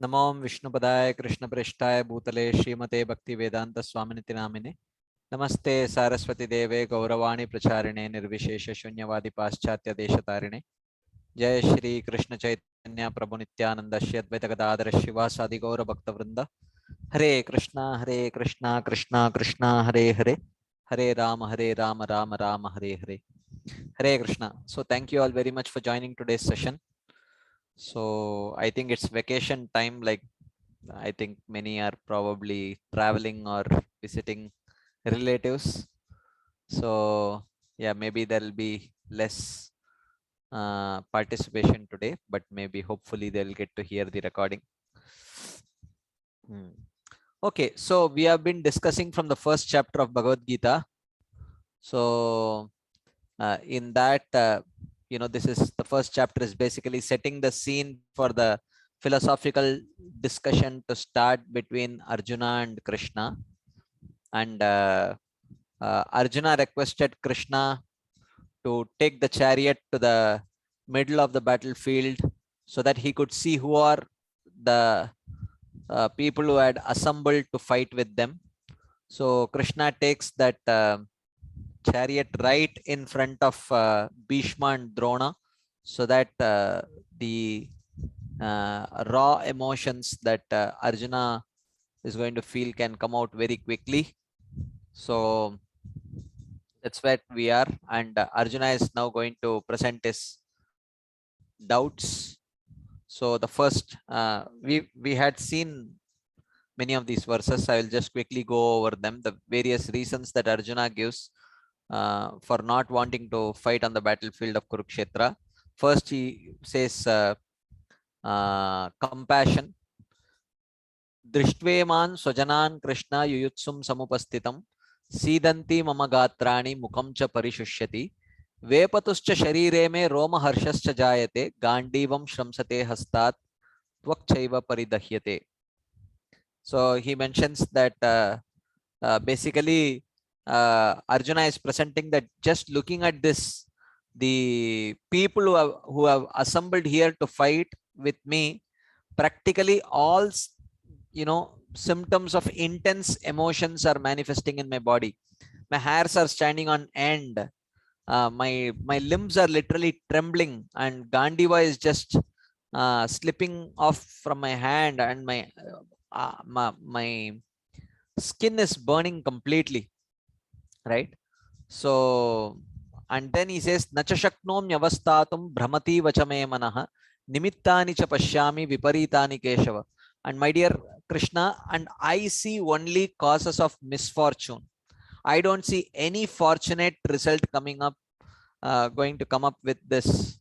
नमो विष्णुपदाय कृष्णप्रेष्ठाय भूतले श्रीमते भक्तिवेदांत स्वामिनिति नामिने नमस्ते सारस्वती देवे गौरवाणी प्रचारिणे निर्विशेष शून्यवादी पाश्चात्य देशतारिणे जय श्री कृष्ण चैतन्य प्रभु नित्यानंद श्री अद्वैत गदाधर शिवासादि गौर भक्तवृंद हरे Krishna Krishna Krishna Hare Hare Hare Ram Ram Ram Hare Hare Hare Krishna. So thank you all very much for joining today's session. So I think it's vacation time, like I think many are probably traveling or visiting relatives. So yeah, maybe there'll be less participation today, but maybe hopefully they'll get to hear the recording. Okay, so we have been discussing from the first chapter of Bhagavad Gita. So in that, this is the first chapter is basically setting the scene for the philosophical discussion to start between Arjuna and Krishna. And Arjuna requested Krishna to take the chariot to the middle of the battlefield so that he could see who are the people who had assembled to fight with them. So Krishna takes that chariot right in front of Bhishma and Drona, so that the raw emotions that Arjuna is going to feel can come out very quickly. So that's where we are, and Arjuna is now going to present his doubts. So the first, we had seen many of these verses. I will just quickly go over them, the various reasons that Arjuna gives for not wanting to fight on the battlefield of Kurukshetra. First, he says compassion. Drishtveman swajanan Krishna yuyutsum samupastitam सीदंती मम गात्राणि मुखं च परिशुष्यति वेपतुश्च शरीरे मे रोमहर्षश्च जायते गांडीवं श्रंसते हस्तात् त्वक्चैव परिदह्यते. So he mentions that basically Arjuna is presenting that just looking at this, the people who have assembled here to fight with me, practically all symptoms of intense emotions are manifesting in my body. My hairs are standing on end. My limbs are literally trembling, and Gandiva is just slipping off from my hand, and my skin is burning completely, right? So, and then he says nacha shaknom yavastatum bhramati vachame manah nimittani cha pashyami viparitani keshava. And my dear Krishna, and I see only causes of misfortune. I don't see any fortunate result coming up, going to come up with this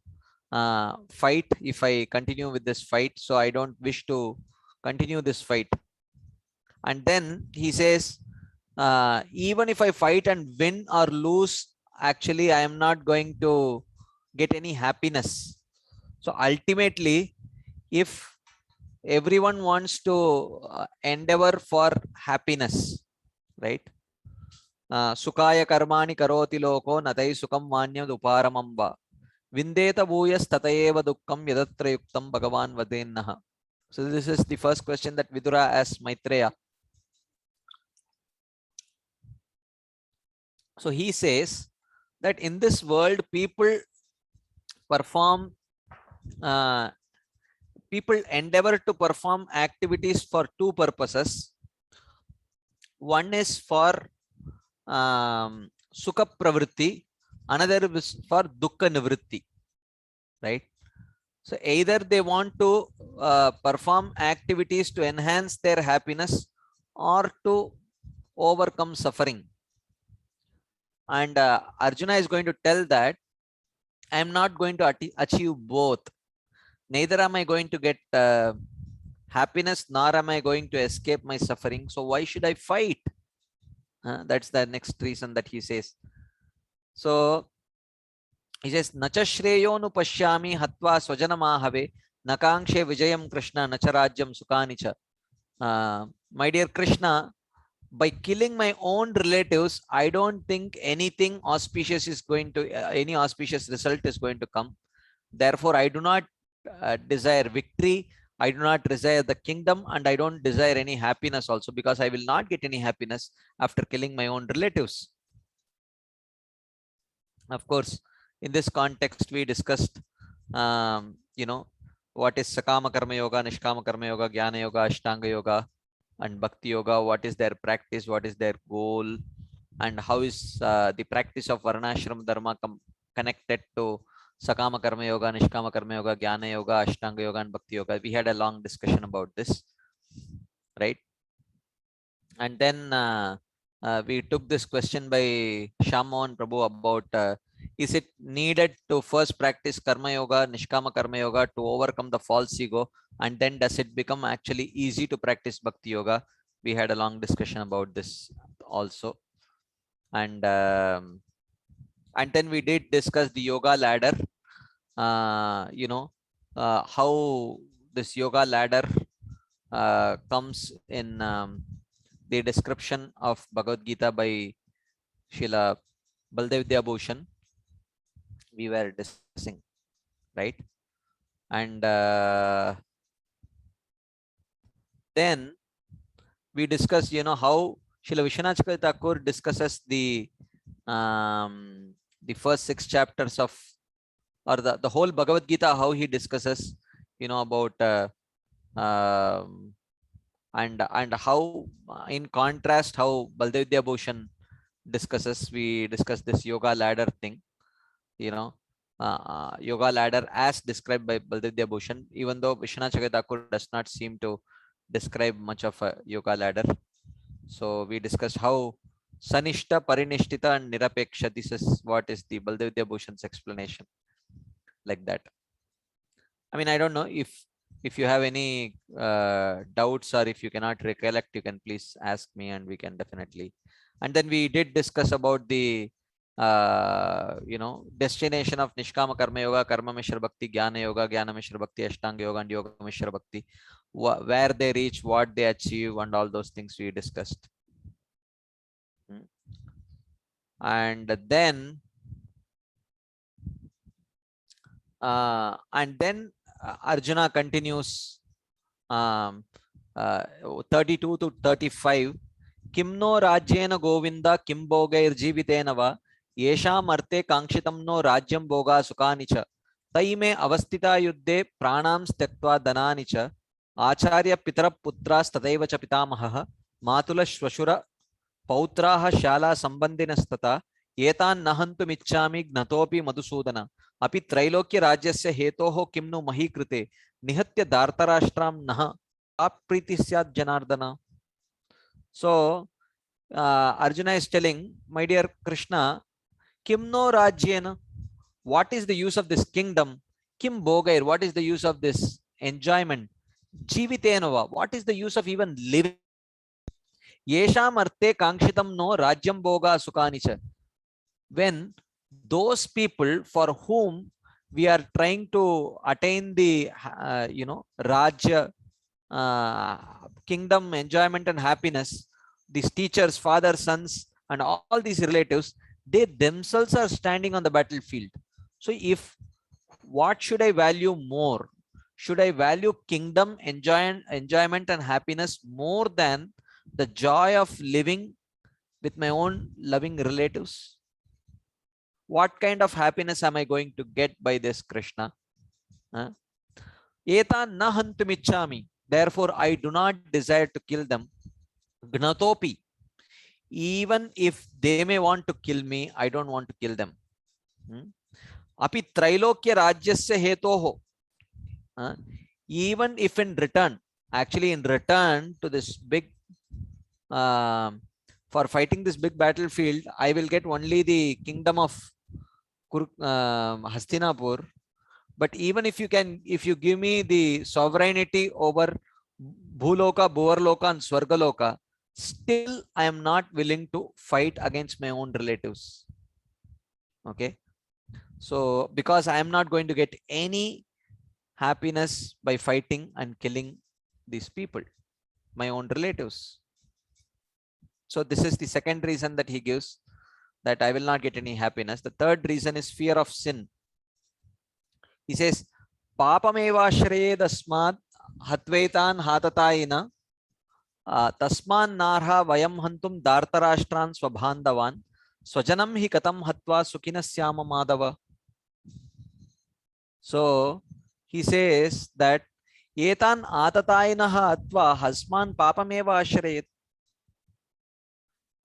fight if I continue with this fight. So I don't wish to continue this fight. And then he says, even if I fight and win or lose, actually I am not going to get any happiness. So ultimately, if everyone wants to endeavor for happiness, right? Sukaya karmani karoti loko natai sukam vanyam uparamam va vindeta bhuyas tatayeva dukkam yadatra yuktam bhagavan vadennaha. So this is the first question that Vidura asks Maitreya. So he says that in this world, people perform, people endeavor to perform activities for two purposes. One is for sukha pravritti, another is for dukkha nivritti, right? So either they want to perform activities to enhance their happiness or to overcome suffering. And Arjuna is going to tell that I am not going to achieve both. Neither am I going to get happiness, nor am I going to escape my suffering. So why should I fight? That's the next reason that he says. So he says, Nacha shreyo nu pashyami hatva swajanamahave nakangshe vijayam Krishna nacharajyam sukanicha. My dear Krishna, by killing my own relatives, I don't think anything auspicious is going to, any auspicious result is going to come. Therefore, I do not desire victory. I do not desire the kingdom, and I don't desire any happiness also, because I will not get any happiness after killing my own relatives. Of course, in this context, we discussed, what is Sakama Karma Yoga, Nishkama Karma Yoga, Jnana Yoga, Ashtanga Yoga, and Bhakti Yoga. What is their practice? What is their goal? And how is the practice of Varnashram Dharma connected to Sakama Karma Yoga, Nishkama Karma Yoga, Jnana Yoga, Ashtanga Yoga, and Bhakti Yoga? We had a long discussion about this, right? And then we took this question by Shyam Prabhu about is it needed to first practice Karma Yoga, Nishkama Karma Yoga to overcome the false ego, and then does it become actually easy to practice Bhakti Yoga? We had a long discussion about this also. And then we did discuss the yoga ladder, how this yoga ladder comes in the description of Bhagavad Gita by Srila Baldev Vidyabhushan. We were discussing, right? And then we discussed, how Srila Vishwanath Chakravarti Thakur discusses the first 6 chapters of, or the whole Bhagavad Gita, how he discusses, about and how, in contrast, how Baldev Vidyabhushan discusses. We discuss this yoga ladder thing, yoga ladder as described by Baldev Vidyabhushan, even though Vishwanath Chakravarti Thakur does not seem to describe much of a yoga ladder. So we discussed how Sanishta, Parinishtita, and Nirapeksha, this is what is the Baldev Vidyabhushan's explanation, like that. I mean, I don't know if you have any doubts, or if you cannot recollect, you can please ask me, and we can definitely. And then we did discuss about the destination of Nishkama Karma Yoga, Karma Mishra Bhakti, Jnana Yoga, Jnana Mishra Bhakti, Ashtanga Yoga, and Yoga Mishra Bhakti, where they reach, what they achieve, and all those things we discussed. And then Arjuna continues 32 to 35. Kimno Rajyena Govinda Kim Bhogair Jivitena va Yesham Arte Kankshitam no Rajyam Bhoga Sukanicha Taime Avastita Yuddhe Pranam Stektva Dananicha Acharya Pitara Putras Tadaiva cha Pitamaha Matula Shvashura Pautraha Shala Sambandinastata Etan Nahantu Michami Gnatopi Madhusudana Api Trailokya Rajyasya Hetoho Kimnu Mahikrite Nihatya Dhartarashtram Naha Apriti Syat Janardana. So Arjuna is telling, my dear Krishna, Kimno Rajyena, what is the use of this kingdom? Kim Bhogair, what is the use of this enjoyment? Jivitenava, what is the use of even living? Yesham Arte Kankshitam no Rajyam Bhoga Sukanicha. When those people for whom we are trying to attain the Rajya, kingdom, enjoyment, and happiness, these teachers, fathers, sons, and all these relatives, they themselves are standing on the battlefield. So if, what should I value more? Should I value kingdom, enjoyment, and happiness more than the joy of living with my own loving relatives? What kind of happiness am I going to get by this, Krishna? Eta na hantumichami. Therefore, I do not desire to kill them. Gnatopi. Even if they may want to kill me, I don't want to kill them. Api Trailokya Rajyasya Hetoho. Even if in return, actually in return to this big, for fighting this big battlefield, I will get only the kingdom of Hastinapur. But even if you give me the sovereignty over Bhuloka, Bhuvarloka, and Swargaloka, still I am not willing to fight against my own relatives. Okay. So because I am not going to get any happiness by fighting and killing these people, my own relatives. So this is the second reason that he gives, that I will not get any happiness. The third reason is fear of sin. He says, Papameva Shredasmad हत्वैतान् हाततायिन तस्मान् नार्हा वयं हन्तुं दार्तराष्ट्रान् स्वबान्धवान् स्वजनं हि कथं हत्वा सुखिनः स्याम Madhav. So he says that etan atatayinah atva hasman papameva ashrayet.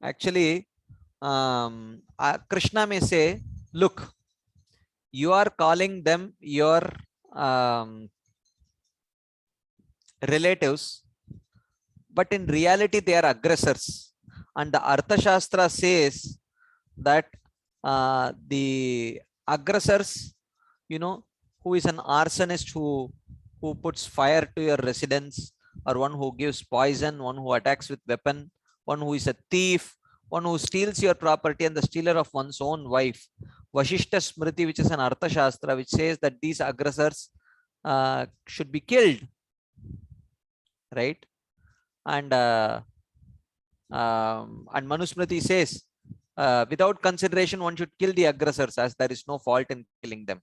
Actually, Krishna may say, look, you are calling them your relatives, but in reality they are aggressors. And the Artha Shastra says that the aggressors, you know, who is an arsonist who puts fire to your residence, or one who gives poison, one who attacks with weapon, one who is a thief, one who steals your property, and the stealer of one's own wife. Vashishta Smriti, which is an Artha Shastra, which says that these aggressors should be killed, right? And Manusmriti says, without consideration, one should kill the aggressors, as there is no fault in killing them.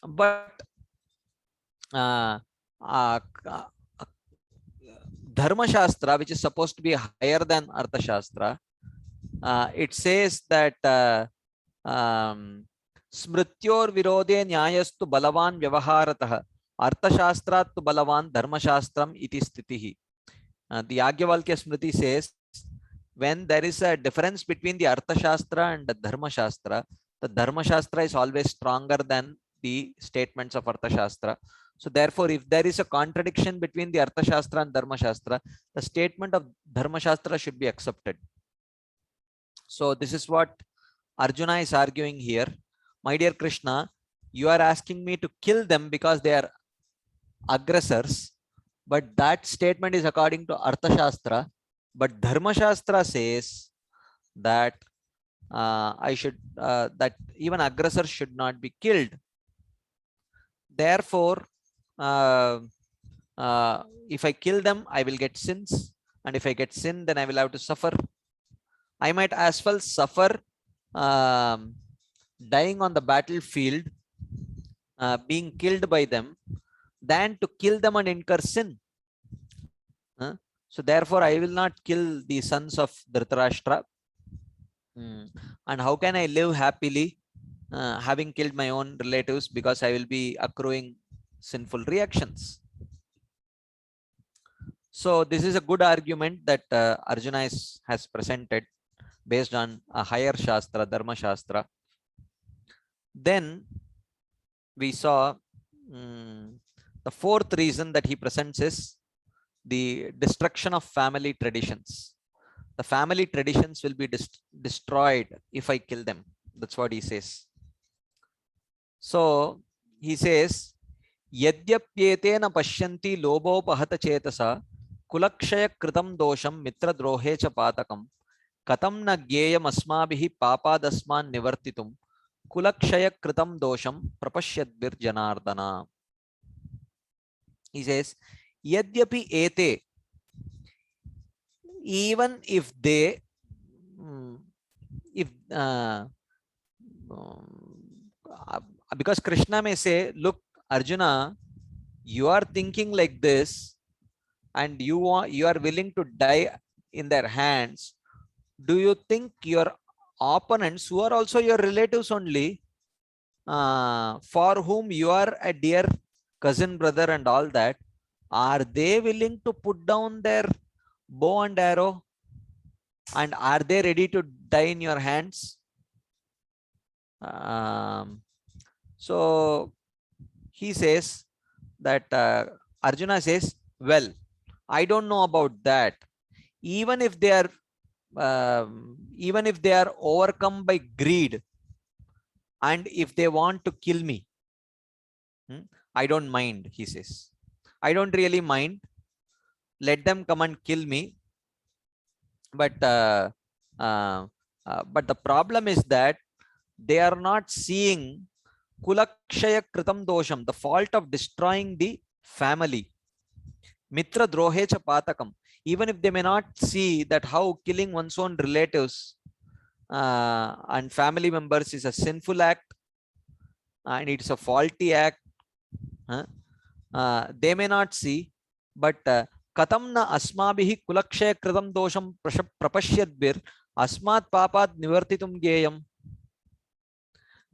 But Dharma Shastra, which is supposed to be higher than Artha Shastra, it says that Smrityor Virode Nyayastu Balavan Vyavaharatah Artha Shastrat tu Balavan Dharma Shastram iti stitihi. The Yagyavalkya Smriti says, when there is a difference between the Artha Shastra and the Dharma Shastra is always stronger than the statements of Artha Shastra. So therefore, if there is a contradiction between the Artha Shastra and Dharma Shastra, the statement of Dharma Shastra should be accepted. So this is what Arjuna is arguing here. My dear Krishna, you are asking me to kill them because they are aggressors, but that statement is according to Artha Shastra. But Dharma Shastra says that that even aggressors should not be killed. Therefore, if I kill them, I will get sins, and if I get sin, then I will have to suffer. I might as well suffer dying on the battlefield, being killed by them, than to kill them and incur sin. So therefore, I will not kill the sons of Dhritarashtra. And how can I live happily having killed my own relatives, because I will be accruing sinful reactions. So this is a good argument that Arjuna has presented based on a higher Shastra, Dharma Shastra. Then we saw the fourth reason that he presents is the destruction of family traditions. The family traditions will be destroyed if I kill them. That's what he says. So he says, Yadyapyetena pashyanti lobopahata chetasa kulakshaya kritam dosham mitra drohe cha patakam katam na gyeyam asmabhihi papadasman nivartitum kulakshaya kritam dosham prapashyadbir janardana. He says, Yadyapi ete, even if they, because Krishna may say, look, Arjuna, you are thinking like this, and you are willing to die in their hands. Do you think your opponents, who are also your relatives only, for whom you are a dear cousin, brother, and all that, are they willing to put down their bow and arrow, and are they ready to die in your hands? So he says that Arjuna says, well, I don't know about that. Even if they are overcome by greed, and if they want to kill me, I don't mind, he says. I don't really mind. Let them come and kill me. But the problem is that they are not seeing kulakshaya kritam dosham, the fault of destroying the family. Mitra drohe cha patakam. Even if they may not see that how killing one's own relatives and family members is a sinful act, and it's a faulty act, they may not see, but katam na asmabhihi kulakshaya kritam dosham prapashyadbir asmat papat nivartitum geyam.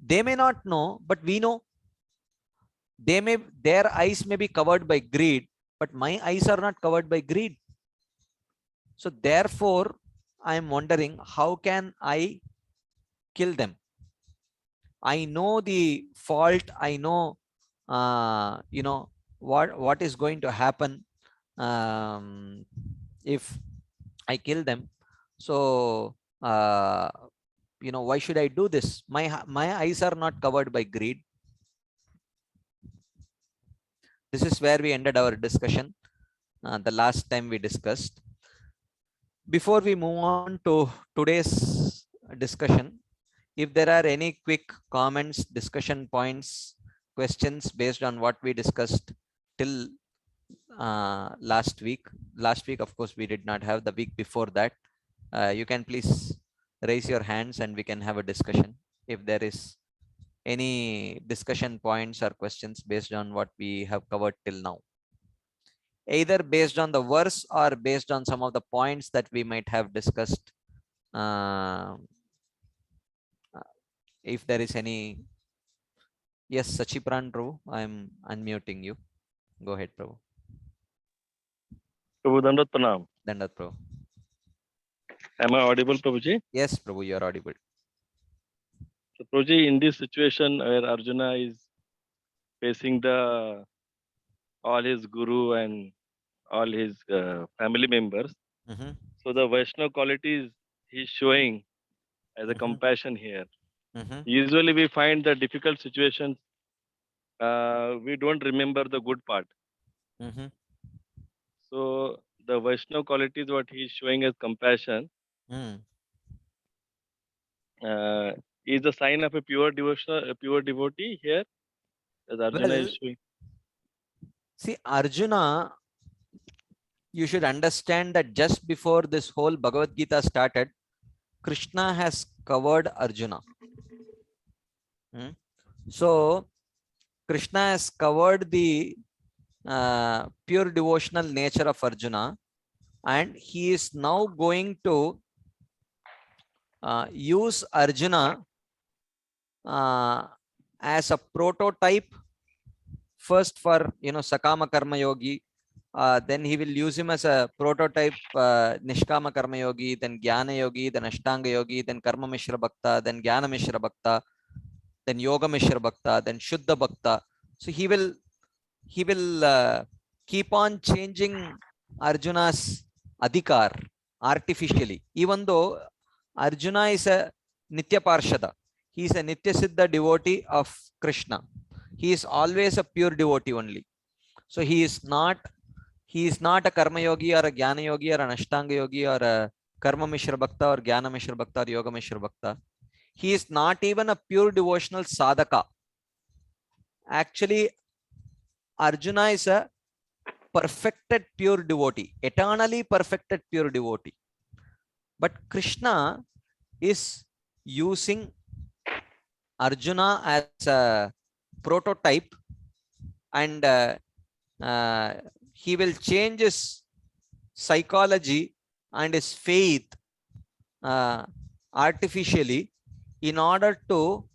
They may not know, but we know. Their eyes may be covered by greed, but my eyes are not covered by greed. So therefore, I am wondering, how can I kill them? I know the fault. I know, what is going to happen if I kill them. So, why should I do this? My eyes are not covered by greed. This is where we ended our discussion. The last time we discussed. Before we move on to today's discussion, if there are any quick comments, discussion points, questions based on what we discussed till last week. Last week, of course, we did not have. The week before that, you can please raise your hands and we can have a discussion if there is any discussion points or questions based on what we have covered till now, either based on the verse or based on some of the points that we might have discussed. If there is any. Yes, Sachipran Prabhu, I'm unmuting you. Go ahead, Prabhu. Prabhu Dandat Pranam. Dandat, Prabhu. Am I audible, Prabhuji? Yes, Prabhu, you are audible. So, Prabhuji, in this situation where Arjuna is facing all his guru and all his family members, so the Vaishnava qualities he's showing as a compassion here. Usually, we find the difficult situations. We don't remember the good part. So the Vaishnava qualities, what he's showing as compassion, is a sign of a pure devotion, a pure devotee here. As Arjuna is showing. See, Arjuna, you should understand that just before this whole Bhagavad Gita started, Krishna has covered Arjuna. So Krishna has covered the pure devotional nature of Arjuna, and he is now going to use Arjuna as a prototype, first for Sakama Karma Yogi, then he will use him as a prototype Nishkama Karma Yogi, then Jnana Yogi, then Ashtanga Yogi, then Karma Mishra Bhakta, then Jnana Mishra Bhakta, then Yoga Mishra Bhakta, then Shuddha Bhakta. So he will keep on changing Arjuna's adhikar artificially, even though Arjuna is a Nitya Parshada. He is a Nitya Siddha devotee of Krishna. He is always a pure devotee only. So he is not a Karma Yogi or a Jnana Yogi or an Ashtanga Yogi or a Karma Mishra Bhakta or Jnana Mishra Bhakta or Yoga Mishra Bhakta. He is not even a pure devotional sadhaka. Actually, Arjuna is a perfected pure devotee, eternally perfected pure devotee. But Krishna is using Arjuna as a prototype, and he will change his psychology and his faith artificially in order to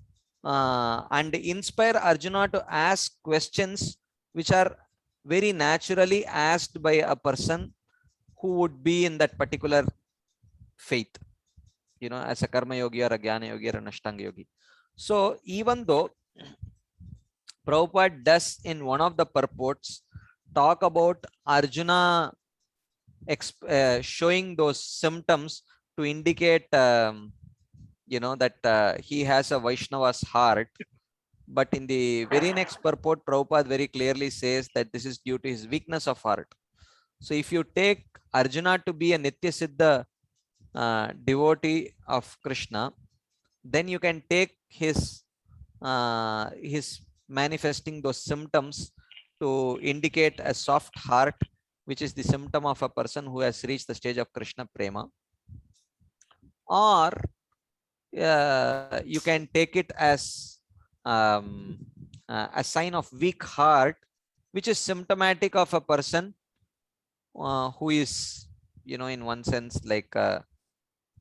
and inspire Arjuna to ask questions which are very naturally asked by a person who would be in that particular faith, as a Karma Yogi or a Jnana Yogi or an Ashtanga Yogi. So even though Prabhupada does in one of the purports talk about Arjuna showing those symptoms to indicate that he has a Vaishnava's heart, but in the very next purport, Prabhupada very clearly says that this is due to his weakness of heart. So if you take Arjuna to be a Nitya Siddha devotee of Krishna, then you can take his manifesting those symptoms to indicate a soft heart, which is the symptom of a person who has reached the stage of Krishna Prema. Or you can take it as a sign of weak heart, which is symptomatic of a person who is, you know, in one sense like a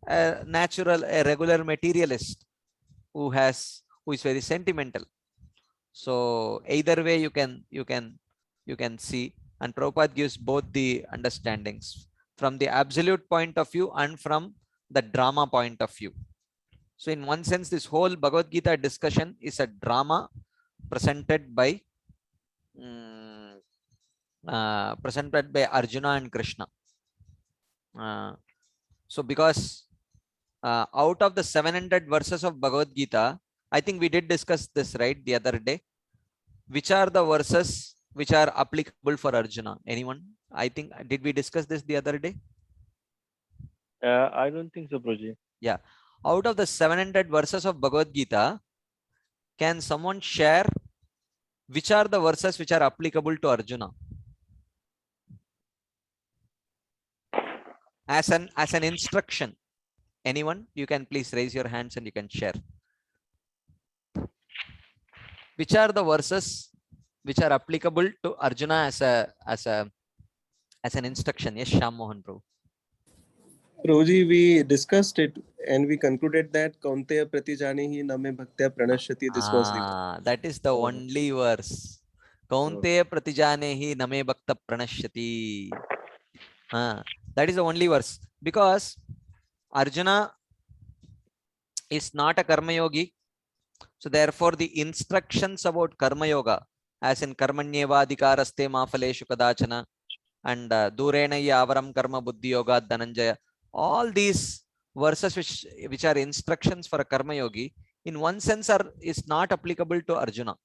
regular materialist who is very sentimental. So either way you can see, and Prabhupada gives both the understandings from the absolute point of view and from the drama point of view. So in one sense, this whole Bhagavad Gita discussion is a drama presented by Arjuna and Krishna. So because out of the 700 verses of Bhagavad Gita, I think we did discuss this right the other day. Which are the verses which are applicable for Arjuna? Anyone? I think, did we discuss this the other day? I don't think so, Prabhuji. Yeah. Out of the 700 verses of Bhagavad Gita, can someone share which are the verses which are applicable to Arjuna? As an instruction. Anyone? You can please raise your hands and you can share. Which are the verses which are applicable to Arjuna as an instruction? Yes, Shyam Mohan Prabhu. Prabhuji, we discussed it and we concluded that Kaunteya Pratijanihi Name Bhaktya Pranashyati. This was the one. That is the only verse. Kaunteya Pratijanehi Name Bhakta Pranashyati. That is the only verse, because Arjuna is not a Karma Yogi. So therefore the instructions about Karma Yoga, as in Karmanyeva Adhikaraste Mafaleshu Kadachana and Durenaya Avaram Karma Buddhi Yoga Dhananjaya, all these verses which are instructions for a Karma Yogi, in one sense is not applicable to Arjuna.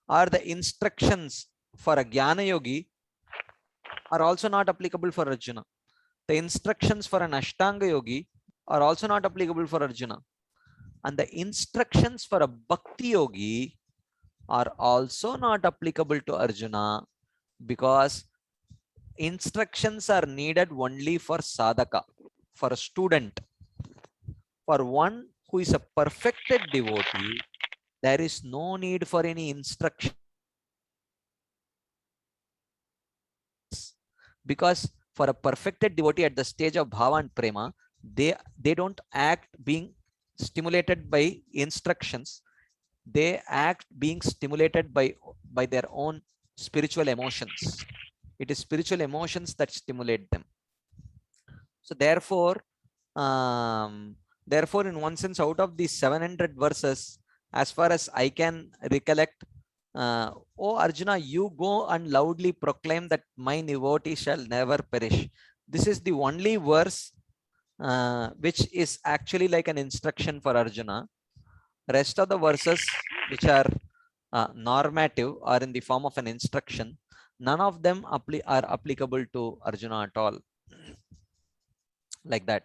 Or the instructions for a Jnana Yogi are also not applicable for Arjuna. The instructions for an Ashtanga Yogi are also not applicable for Arjuna. And the instructions for a Bhakti Yogi are also not applicable to Arjuna, because instructions are needed only for sadhaka, for a student. For one who is a perfected devotee, there is no need for any instruction, because for a perfected devotee at the stage of bhava and prema, they don't act being stimulated by instructions. They act being stimulated by their own spiritual emotions. It is spiritual emotions that stimulate them. So therefore, in one sense, out of these 700 verses, as far as I can recollect, oh Arjuna, you go and loudly proclaim that my devotee shall never perish. This is the only verse which is actually like an instruction for Arjuna. Rest of the verses which are normative or in the form of an instruction, none of them are applicable to Arjuna at all. Like that.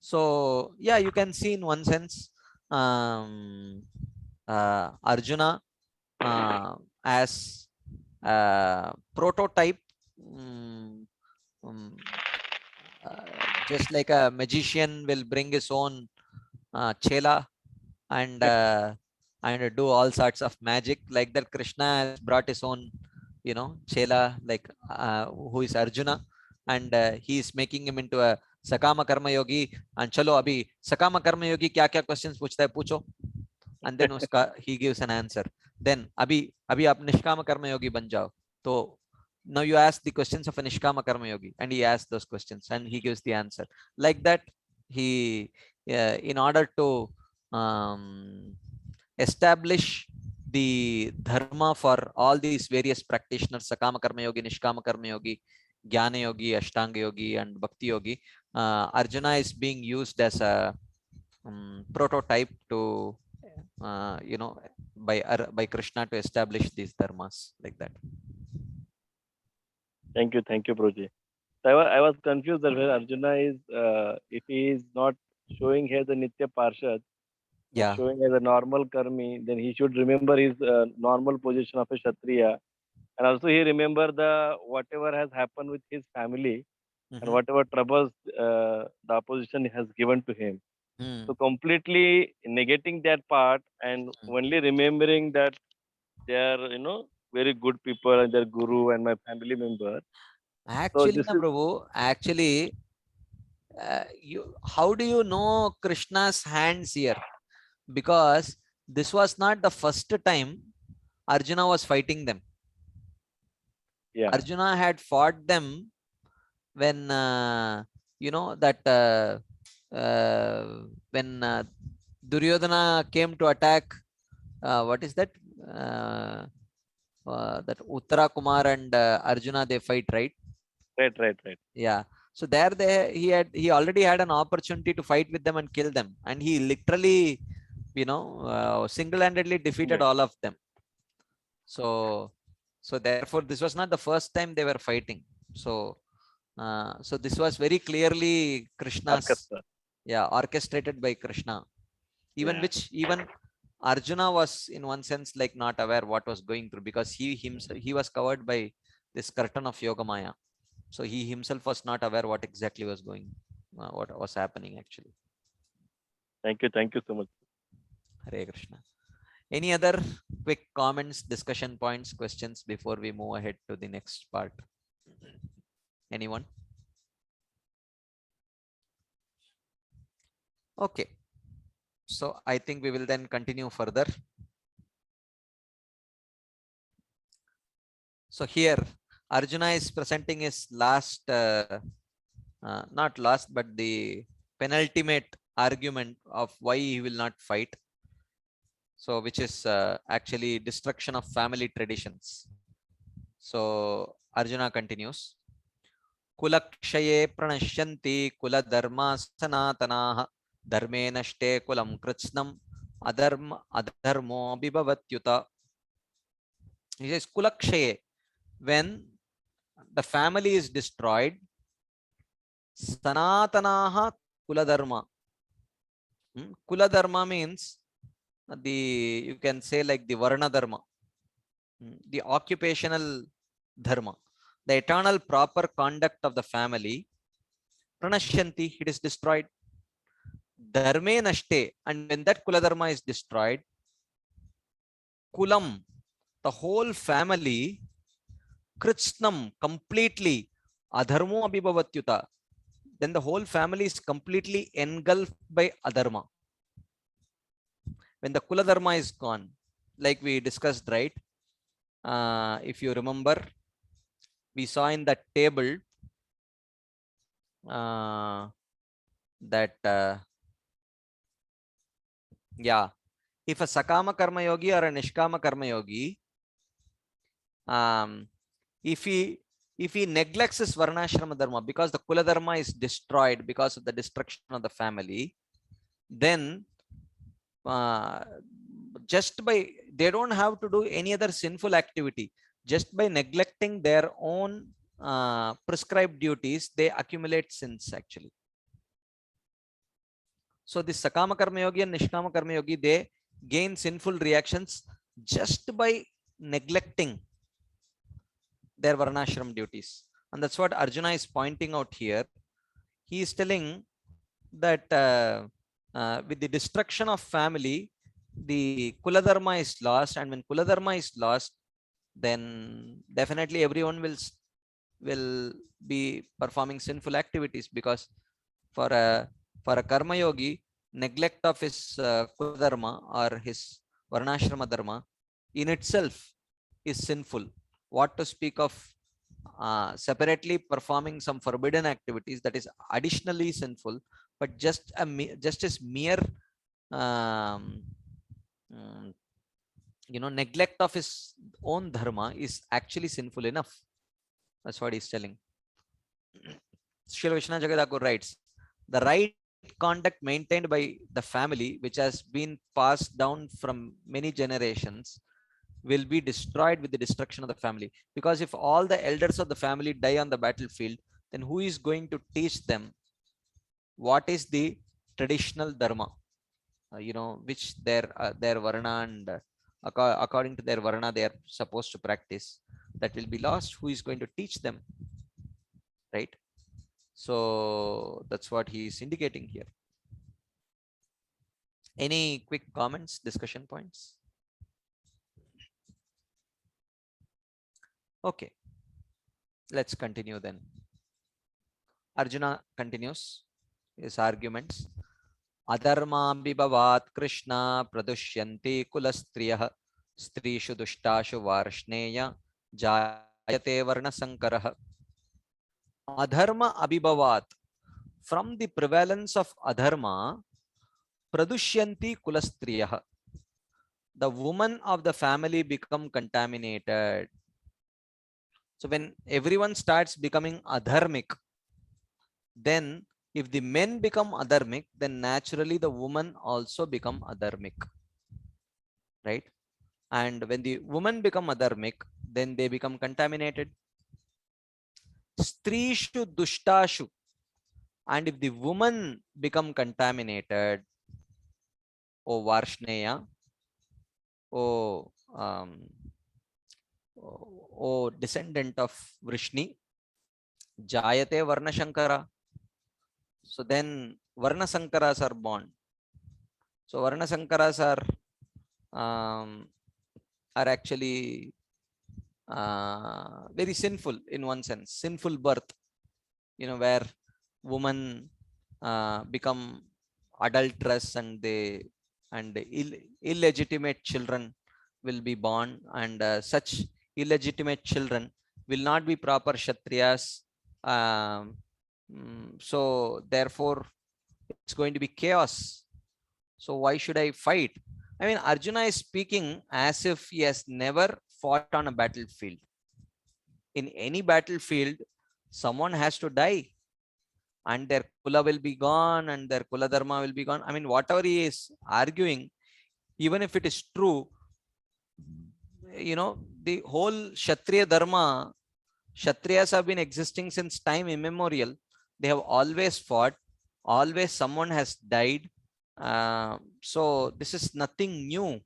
So yeah, you can see in one sense Arjuna as prototype, just like a magician will bring his own chela and do all sorts of magic. Like that, Krishna has brought his own, you know, chela, like who is Arjuna, and he is making him into a Sakama Karma Yogi. And chalo abhi Sakama Karma Yogi kya kya questions puchta hai, pucho, and then uska he gives an answer. Then abhi aap Nishkama Karma Yogi ban jao. So now you ask the questions of a Nishkama Karma Yogi, and he asks those questions and he gives the answer. Like that, he in order to establish the dharma for all these various practitioners, Sakama Karma Yogi, Nishkama Karma Yogi, Jnana Yogi, Ashtanga Yogi, and Bhakti Yogi, Arjuna is being used as a prototype to, you know, by Krishna to establish these dharmas, like that. Thank you, Prabhuji. So I was confused that where Arjuna is, if he is not showing here the Nitya Parshad, Yeah. showing as a normal karmi, then he should remember his normal position of a Kshatriya. And also he remember the whatever has happened with his family and whatever troubles the opposition has given to him. So completely negating that part and only remembering that they are, you know, very good people and their guru and my family member. Actually, this na is Prabhu, actually, how do you know Krishna's hands here? Because this was not the first time Arjuna was fighting them. yeah, Arjuna had fought them when you know that when Duryodhana came to attack. What is that? That Uttara Kumar and Arjuna, they fight, right? right. Yeah. So there he already had an opportunity to fight with them and kill them, and he literally, single-handedly defeated Yeah. all of them. So therefore this was not the first time they were fighting. So this was very clearly Krishna's, Orchestra. orchestrated by Krishna. Yeah. Even Arjuna was in one sense like not aware what was going through, because he was covered by this curtain of Yogamaya. So he himself was not aware what exactly was what was happening actually. Thank you so much. Hare Krishna. Any other quick comments, discussion points, questions before we move ahead to the next part? Anyone? Okay. So I think we will then continue further. So here Arjuna is presenting his last, not last, but the penultimate argument of why he will not fight. So which is actually destruction of family traditions. So Arjuna continues. Kulakshaye pranashyanti kula dharma sanatanaha dharme nashte kulam kritsnam adharmo bibhavatyuta. He says kulakshaye, when the family is destroyed, sanatanaha kuladharma. Kuladharma means you can say like the varna dharma, the occupational dharma, the eternal proper conduct of the family. Pranashyanti, it is destroyed. Dharme nashte, and when that kuladharma is destroyed, kulam, the whole family, kritsnam, completely, adharmo abhibhavatyuta, then the whole family is completely engulfed by adharma. When the kuladharma is gone, like we discussed, right? If you remember, we saw in that table that if a sakama karma yogi or a nishkama karma yogi, if he neglects his varnashrama dharma because the kula dharma is destroyed because of the destruction of the family, then just by, they don't have to do any other sinful activity. Just by neglecting their own prescribed duties, they accumulate sins actually. So this sakama karma yogi and nishkama karma yogi, they gain sinful reactions just by neglecting their varnashram duties. And that's what Arjuna is pointing out here. He is telling that with the destruction of family, the kuladharma is lost, and when kuladharma is lost, then definitely everyone will be performing sinful activities, because for a karma yogi, neglect of his kuladharma or his varnashrama dharma in itself is sinful. What to speak of separately performing some forbidden activities, that is additionally sinful. But just as mere neglect of his own dharma is actually sinful enough. That's what he's telling. Srila Vishwanath Jagadhakur writes, the right conduct maintained by the family, which has been passed down from many generations, will be destroyed with the destruction of the family. Because if all the elders of the family die on the battlefield, then who is going to teach them what is the traditional dharma, which their varna and according to their varna they are supposed to practice? That will be lost. Who is going to teach them, right? So that's what he is indicating here. Any quick comments, discussion points? Okay, let's continue then. Arjuna continues his arguments. Adharmabhibavat Krishna pradushyanti kulastriyah strishu dushtashu varshneya jayate varna sankarah. Adharma abhibavat, from the prevalence of adharma, pradushyanti kulastriyah, the woman of the family become contaminated. So when everyone starts becoming adharmic, then if the men become adharmic, then naturally the woman also become adharmic, right? And when the woman become adharmic, then they become contaminated. Strishu dushtashu, and if the woman become contaminated, O Varshneya, O O descendant of Vrishni, Jayate Varna Shankara. So then Varna Sankaras are born. So Varna Sankaras are actually very sinful in one sense, sinful birth, where women become adulterous and illegitimate children will be born, and such illegitimate children will not be proper Kshatriyas. So therefore it's going to be chaos. So why should I fight? I mean, Arjuna is speaking as if he has never fought on a battlefield. In any battlefield, someone has to die, and their kula will be gone, and their kula dharma will be gone. I mean, whatever he is arguing, even if it is true, the whole Kshatriya dharma, Kshatriyas have been existing since time immemorial. They have always fought, always someone has died. So this is nothing new.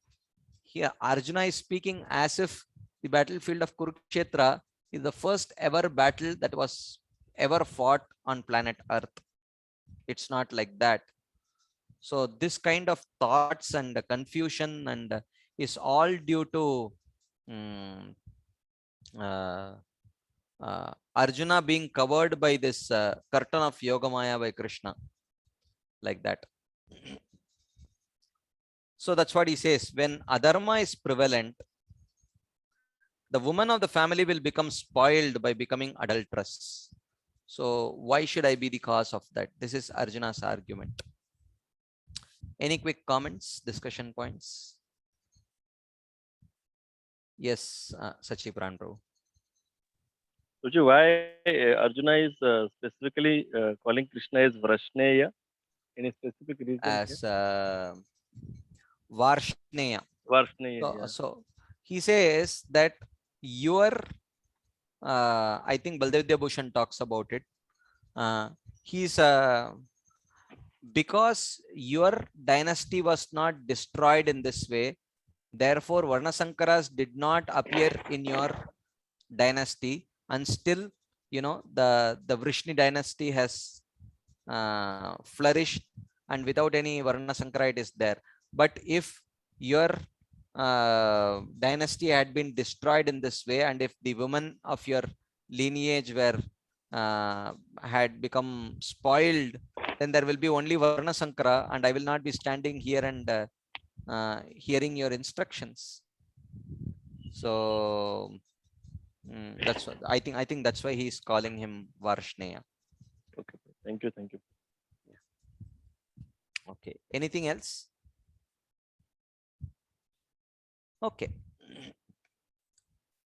Here Arjuna is speaking as if the battlefield of Kurukshetra is the first ever battle that was ever fought on planet Earth. It's not like that. So this kind of thoughts and confusion and is all due to Arjuna being covered by this curtain of Yogamaya by Krishna, like that. So that's what he says. When adharma is prevalent, the woman of the family will become spoiled by becoming adulterous. So why should I be the cause of that? This is Arjuna's argument. Any quick comments, discussion points? Yes, Sachi Prabhu. Suji, why Arjuna is specifically calling Krishna as Vrashneya? Any specific reason? As Varshneya. Varshneya. Yeah. So he says that your, I think Baldev Bhushan talks about it. He's because your dynasty was not destroyed in this way, therefore Varna Sankaras did not appear in your dynasty, and still the Vrishni dynasty has flourished, and without any Varna Sankara it is there. But if your dynasty had been destroyed in this way, and if the women of your lineage were had become spoiled, then there will be only Varna Sankara, and I will not be standing here and hearing your instructions. So that's what I think that's why he is calling him Varshneya. Okay, thank you. Okay, anything else? Okay,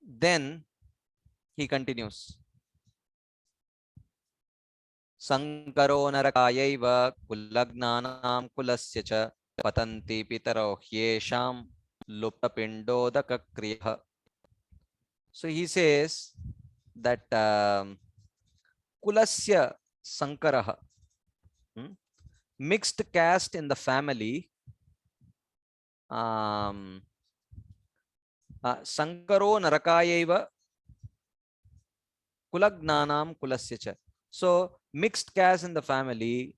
then he continues. Sankaro narakayaiva kulagnanam kulasya cha patanti pitaro hyesham luptapindodaka kriya. So he says that kulasya sankaraha, mixed caste in the family, sankaro narakayaiva kulagnanam kulasya cha. So mixed caste in the family,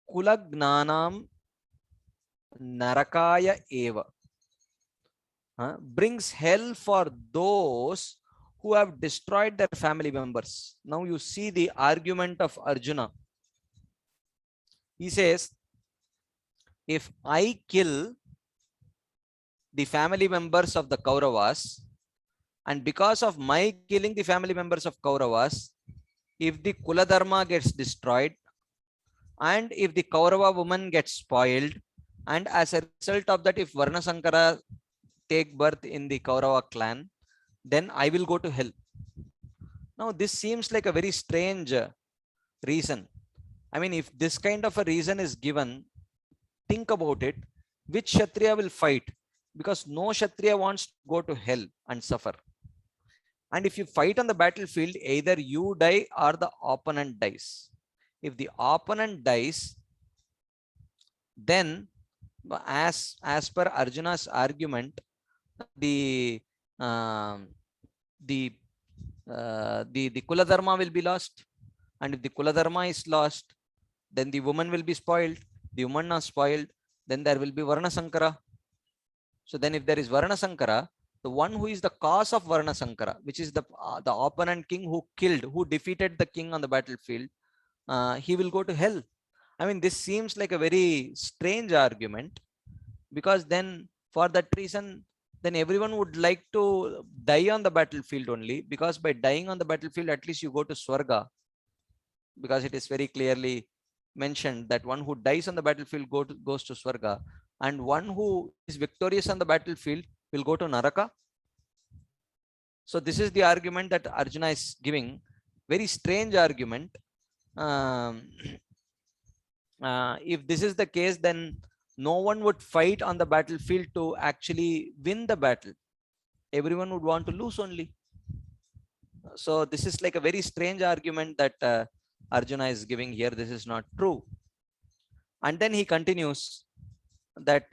kulagnanam narakaya eva, brings hell for those who have destroyed their family members. Now you see the argument of Arjuna. He says, if I kill the family members of the Kauravas, and because of my killing the family members of Kauravas, if the Kula Dharma gets destroyed, and if the Kaurava woman gets spoiled, and as a result of that, if Varna Sankara take birth in the Kaurava clan, then I will go to hell. Now, this seems like a very strange reason. I mean, if this kind of a reason is given, think about it. Which Kshatriya will fight? Because no Kshatriya wants to go to hell and suffer. And if you fight on the battlefield, either you die or the opponent dies. If the opponent dies, then as per Arjuna's argument, the Kula Dharma will be lost. And if the Kula Dharma is lost, then the woman will be spoiled. The woman are spoiled, then there will be Varna Sankara. So then if there is Varna Sankara, the one who is the cause of Varna Sankara, which is the opponent king who defeated the king on the battlefield, he will go to hell. I mean, this seems like a very strange argument, because then for that reason, then everyone would like to die on the battlefield only, because by dying on the battlefield, at least you go to Swarga, because it is very clearly mentioned that one who dies on the battlefield goes to Swarga, and one who is victorious on the battlefield will go to Naraka. So this is the argument that Arjuna is giving. Very strange argument. If this is the case, then no one would fight on the battlefield to actually win the battle. Everyone would want to lose only. So this is like a very strange argument that Arjuna is giving here. This is not true. And then he continues that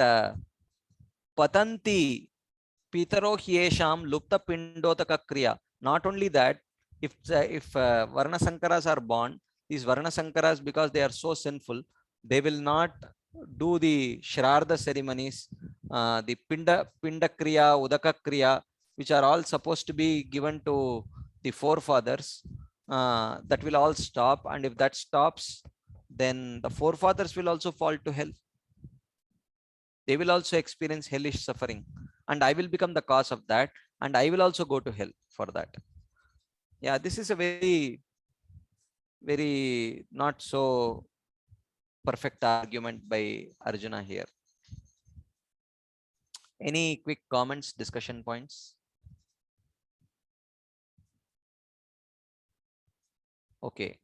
Patanti Pitaro Hyesham Lupta Pindotaka Kriya. Not only that, if Varna Sankaras are born, these Varna Sankaras, because they are so sinful, they will not do the Shraddha ceremonies, the Pinda Kriya, Udaka Kriya, which are all supposed to be given to the forefathers. That will all stop, and if that stops, then the forefathers will also fall to hell. They will also experience hellish suffering, and I will become the cause of that, and I will also go to hell for that. Yeah, this is a very, very not so perfect argument by Arjuna here. Any quick comments, discussion points? Okay.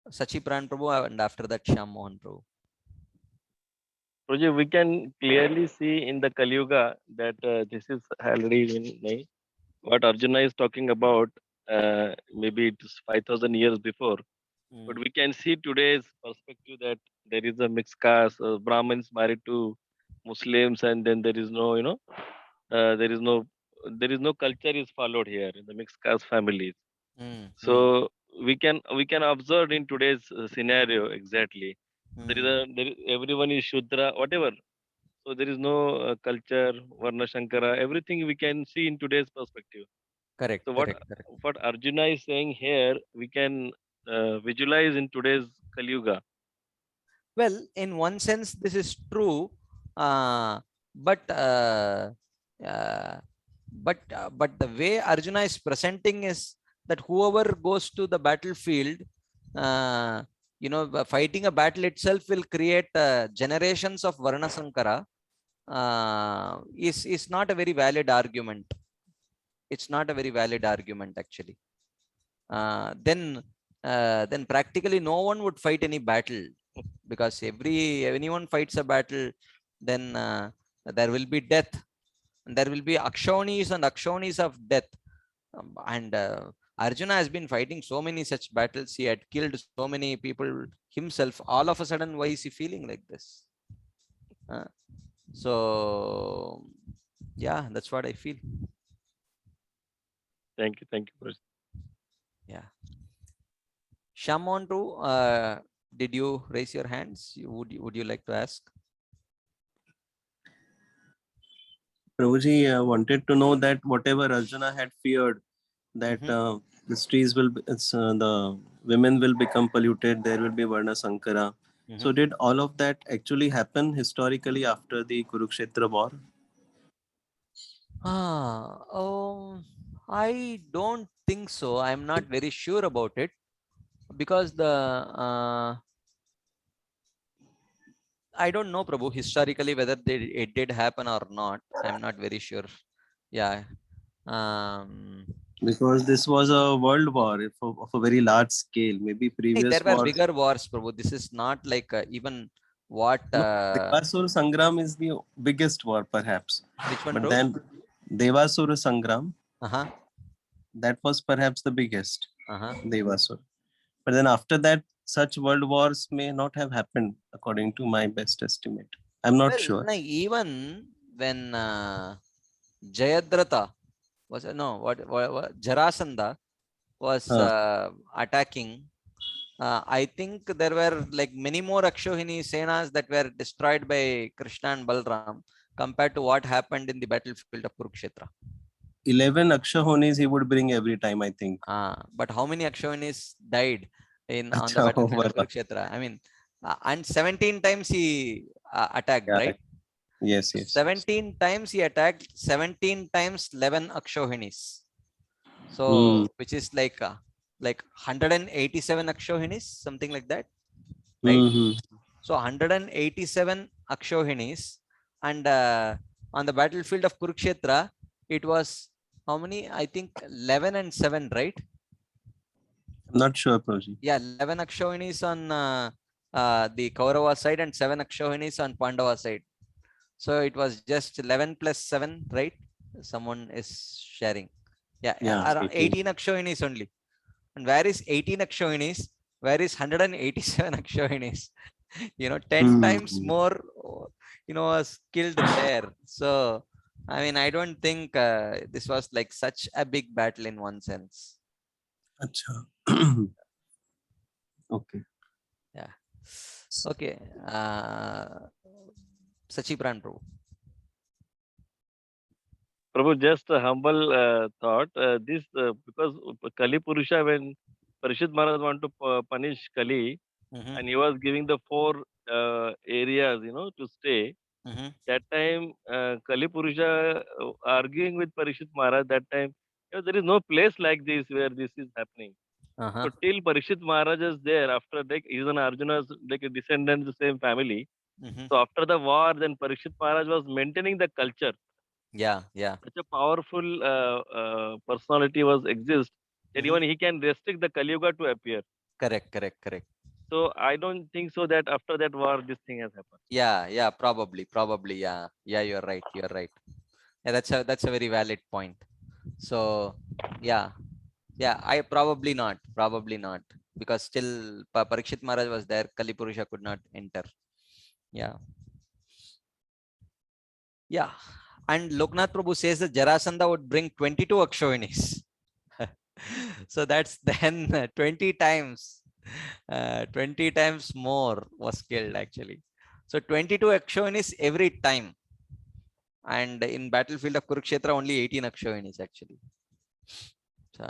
Sachi Pran Prabhu, and after that Shyam Mohan Prabhu. Prabhuji, we can clearly see in the Kali Yuga that this is already in what Arjuna is talking about. Maybe it is 5,000 years before, but we can see today's perspective that there is a mixed caste, Brahmins married to Muslims, and then there is no, there is no culture is followed here in the mixed caste families. So we can observe in today's scenario exactly. Everyone is Shudra, whatever. So there is no culture, Varna Shankara, everything we can see in today's perspective. Correct. So correct. what Arjuna is saying here, we can visualize in today's Kali Yuga. Well, in one sense, this is true, but the way Arjuna is presenting is that whoever goes to the battlefield, fighting a battle itself will create generations of Varna Sankara. Is not a very valid argument. It's not a very valid argument actually. Then practically no one would fight any battle, because anyone fights a battle, then there will be death, and there will be akshonis and akshonis of death. And Arjuna has been fighting so many such battles. He had killed so many people himself. All of a sudden, why is he feeling like this? So yeah, that's what I feel. Thank you, Prabhuji. Yeah. Shaman, did you raise your hands? Would you like to ask? Prabhuji wanted to know that whatever Arjuna had feared, that the trees will be, the women will become polluted, there will be Varna Sankara. So did all of that actually happen historically after the Kurukshetra war? I don't think so. I'm not very sure about it because I don't know, Prabhu, historically whether it did happen or not. I'm not very sure. Yeah. Because this was a world war of a very large scale. Maybe Hey, previous there were wars. bigger wars, Prabhu. This is not like even what. No, Devasura Sangram is the biggest war, perhaps. Which one, But Prabhu? then Devasura Sangram, Uh-huh. that was perhaps the biggest. Uh-huh. Devasura. But then after that, such world wars may not have happened, according to my best estimate. I'm not Well, sure. no, even when Jayadratha was what Jarasandha was attacking, I think there were like many more Akshohini Senas that were destroyed by Krishna and Balram compared to what happened in the battlefield of Kurukshetra. 11 Akshahonis he would bring every time, I think. But how many Akshohinis died on the battlefield of Kurukshetra? I mean, and 17 times he attacked, Yeah. right? Yes. 17 times he attacked, 17 times 11 Akshohinis. So, which is like 187 Akshohinis, something like that, right? So 187 Akshohinis, and on the battlefield of Kurukshetra, it was how many? I think 11 and 7, right? I'm not sure, Prabhuji. Yeah, 11 Akshohinis on the Kaurava side and 7 Akshohinis on Pandava side. So it was just 11 plus 7, right? Someone is sharing. Yeah, around 18 Akshohinis only. And where is 18 Akshohinis? Where is 187 Akshohinis? 10 times more, skilled there. So, I mean, I don't think this was like such a big battle in one sense. Acha. Okay. Yeah. Okay. Sachipran Prabhu. Prabhu, just a humble thought. This because Kali Purusha, when Parishit Maharaj want to punish Kali, and he was giving the 4 areas, to stay. That time, Kali Purusha arguing with Parishit Maharaj. That time, there is no place like this where this is happening. So till Parishit Maharaj is there, after like he's an Arjuna's like a descendant of the same family. So after the war, then Parishit Maharaj was maintaining the culture. Yeah. Such a powerful personality was exist that even he can restrict the Kali Yuga to appear. Correct. So I don't think so that after that war this thing has happened. Yeah, probably. Yeah, you're right. Yeah, that's a very valid point. So yeah, I probably not, because still Parikshit Maharaj was there. Kali Purusha could not enter. Yeah. And Loknath Prabhu says that Jarasandha would bring 22 Akshohinis. So that's then 20 times. 20 times more was killed actually. So 22 Akshohinis every time. And in battlefield of Kurukshetra, only 18 Akshohinis actually. So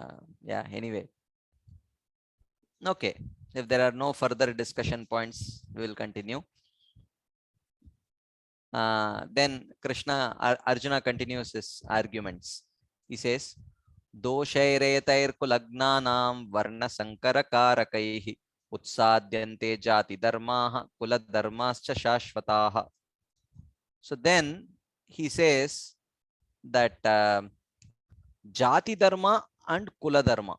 yeah, anyway. Okay. If there are no further discussion points, we will continue. Then Arjuna continues his arguments. He says, Doshairetaikulagnaanam varna sankarakarakai utsadyante jati dharmaha kula dharmascha shashvataha. So then he says that jati dharma and kula dharma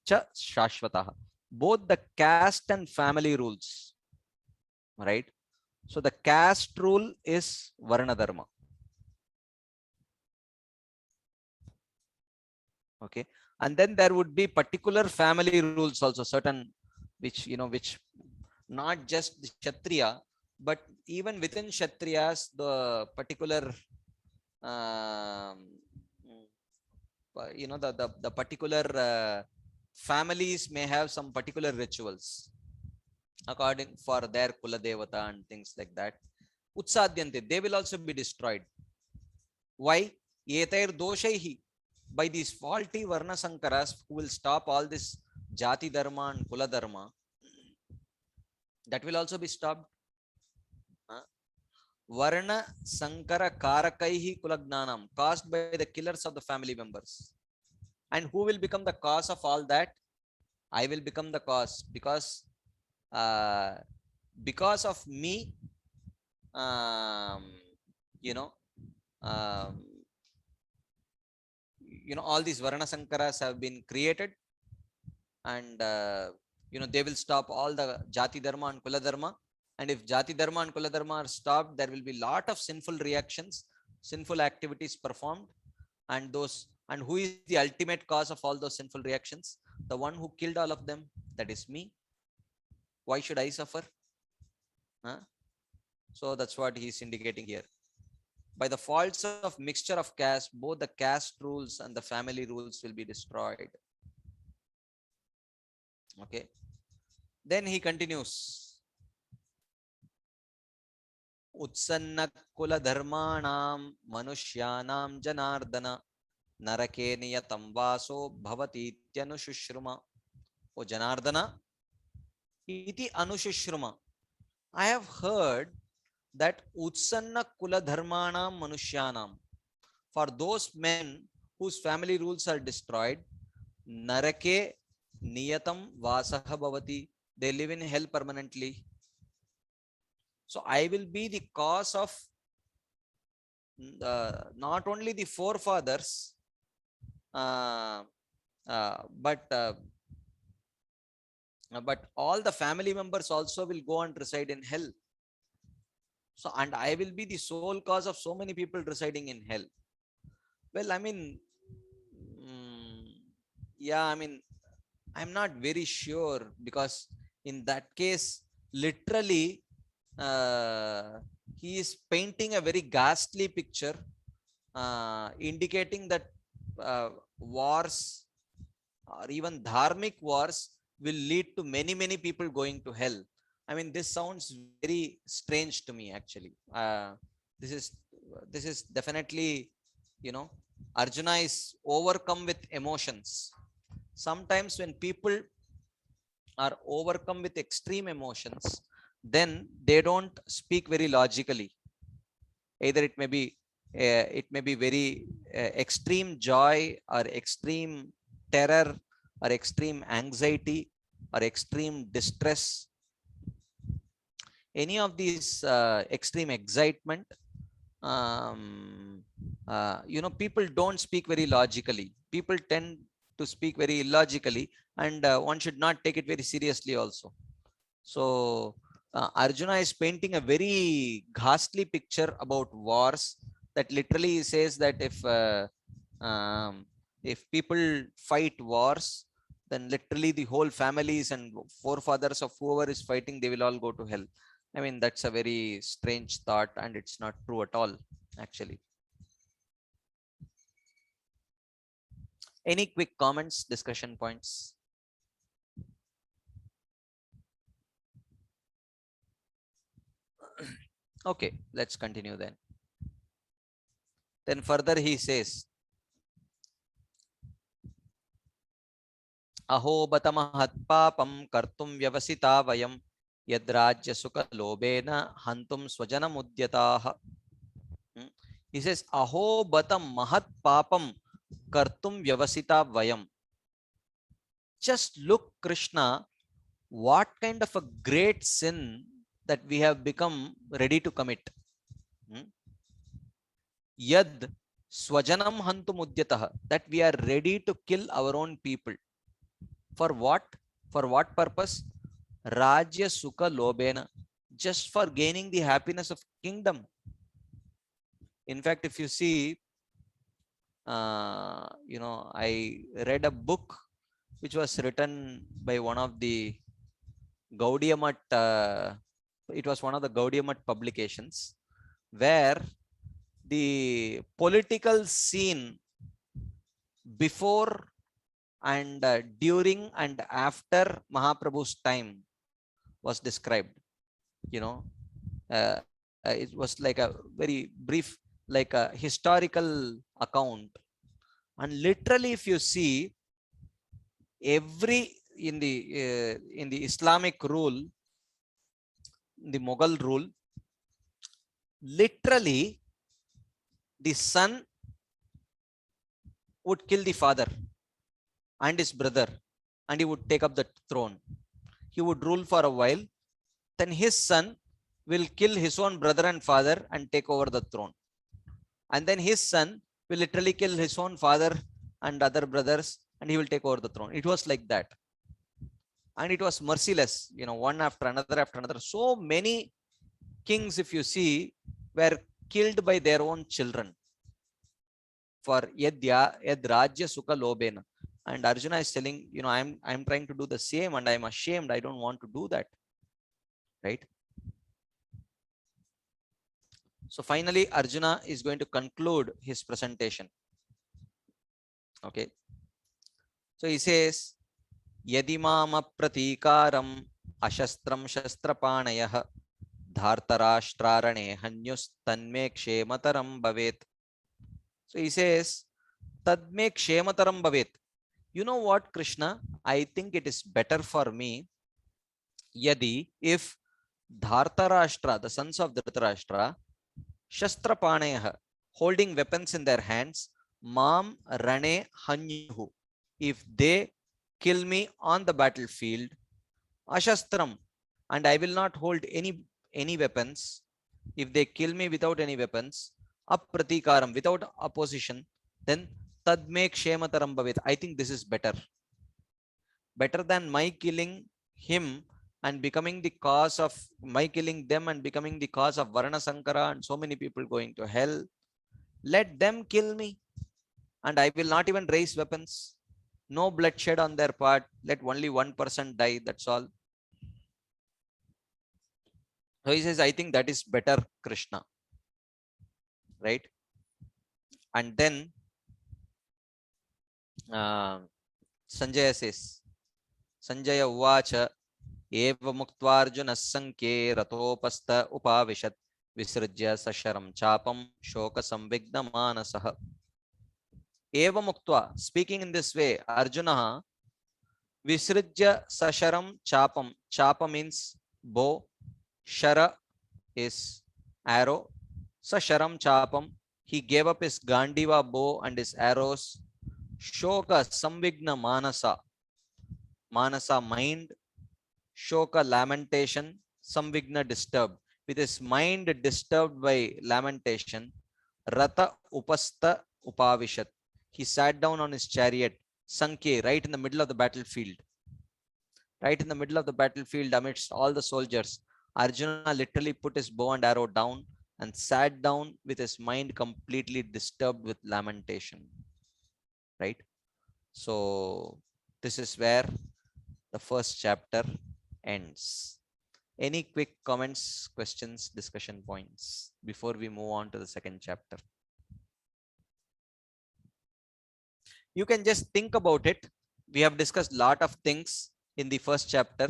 cha shashvataha, both the caste and family rules, right? So the caste rule is varna dharma. Okay, and then there would be particular family rules also, certain which not just the Kshatriya, but even within Kshatriyas, the particular the particular families may have some particular rituals according for their Kula Devata and things like that. Utsadyante, they will also be destroyed. Why? Etair doshaihi, by these faulty Varna Sankaras who will stop all this Jati Dharma and Kula Dharma, that will also be stopped. Varna Sankara Karakaihi Kulagnanam, caused by the killers of the family members. And who will become the cause of all that? I will become the cause, because of me, you know, um, all these Varna Sankaras have been created, and they will stop all the Jati Dharma and Kula Dharma. And if Jati Dharma and Kula Dharma are stopped, there will be lot of sinful reactions, sinful activities performed, and who is the ultimate cause of all those sinful reactions? The one who killed all of them, that is me. Why should I suffer? So that's what he is indicating here. By the faults of mixture of caste, both the caste rules and the family rules will be destroyed. Okay. Then he continues. Utsanna kula dharmanam manushyanam janardana narake niyatam vaso bhavati ityanu O Janardana, iti anushishruma. I have heard that Utsanna kula dharmanam manushyanam, for those men whose family rules are destroyed, narake niyatam vasaha bhavati, they live in hell permanently. So I will be the cause of not only the forefathers, but all the family members also will go and reside in hell. So, and I will be the sole cause of so many people residing in hell. Well, I mean, yeah, I mean, I'm not very sure, because in that case, literally, he is painting a very ghastly picture, indicating that wars or even dharmic wars will lead to many people going to hell. I mean, this sounds very strange to me, actually. This is definitely, Arjuna is overcome with emotions. Sometimes when people are overcome with extreme emotions, then they don't speak very logically. Either it may be very extreme joy, or extreme terror, or extreme anxiety, or extreme distress. Any of these extreme excitement, people don't speak very logically. People tend to speak very illogically, and one should not take it very seriously also. So Arjuna is painting a very ghastly picture about wars, that literally says that if people fight wars, then literally the whole families and forefathers of whoever is fighting, they will all go to hell. I mean, that's a very strange thought, and it's not true at all, actually. Any quick comments, discussion points? Okay, let's continue then. Then further he says, Aho batamahat papam kartum vyavasita vayam yadrajya sukha lobena hantum swajana mudyataha. He says, Aho batam mahat papam kartum vyavasita vayam. Just look, Krishna, what kind of a great sin that we have become ready to commit. Yad swajanam hantum udyataha, that we are ready to kill our own people. For what? For what purpose? Rajya sukha lobena, just for gaining the happiness of kingdom. In fact, if you see, I read a book which was written by one of the Gaudiya Math, it was one of the Gaudiya Math publications, where the political scene before and during and after Mahaprabhu's time was described. It was like a very brief, like a historical account And literally, if you see every in the Islamic rule, the Mughal rule, literally the son would kill the father and his brother, and he would take up the throne. He would rule for a while, then his son will kill his own brother and father and take over the throne. And then his son will literally kill his own father and other brothers, and he will take over the throne. It was like that. And it was merciless, one after another after another. So many kings, if you see, were killed by their own children for yad rajya sukha lobena. And Arjuna is telling, I'm trying to do the same, and I'm ashamed. I don't want to do that. Right? So finally, Arjuna is going to conclude his presentation. Okay. So he says, Yadimama pratikaram ashastram shastrapanayah dhartarashtrarane hanyus tanme kshemataram bhavet. So he says, Tadme kshemataram bhavet. You know what, Krishna? I think it is better for me yadi if Dhartarashtra, the sons of Dhritarashtra, Shastrapanayah, holding weapons in their hands, Mam Rane Hanyuhu, if they kill me on the battlefield, Ashastram, and I will not hold any weapons, if they kill me without any weapons, Apratikaram, without opposition, then Tadme Kshemataram Bhavet. I think this is better. Better than my killing him and becoming the cause of my killing them and becoming the cause of Varna Sankara and so many people going to hell. Let them kill me, and I will not even raise weapons. No bloodshed on their part. Let only one person die. That's all. So he says, I think that is better, Krishna. Right? And then Sanjaya says, Sanjaya Uvacha Eva Muktvarjuna Sanke Ratopasta Upavishat Visrajya Sasharam Chapam Shoka Samvigna Manasaha. Eva Muktva, speaking in this way, Arjuna Visrajya Sasharam Chapam. Chapa means bow, Shara is arrow, Sasharam Chapam. He gave up his Gandiva bow and his arrows. Shoka Samvigna Manasa. Manasa mind. Shoka lamentation, Samvigna disturbed. With his mind disturbed by lamentation, Rata Upasta Upavishat. He sat down on his chariot, Sankhe, right in the middle of the battlefield. Right in the middle of the battlefield, amidst all the soldiers, Arjuna literally put his bow and arrow down and sat down with his mind completely disturbed with lamentation. Right? So, this is where the first chapter ends. Any quick comments, questions, discussion points before we move on to the second chapter? You can just think about it. We have discussed a lot of things in the first chapter.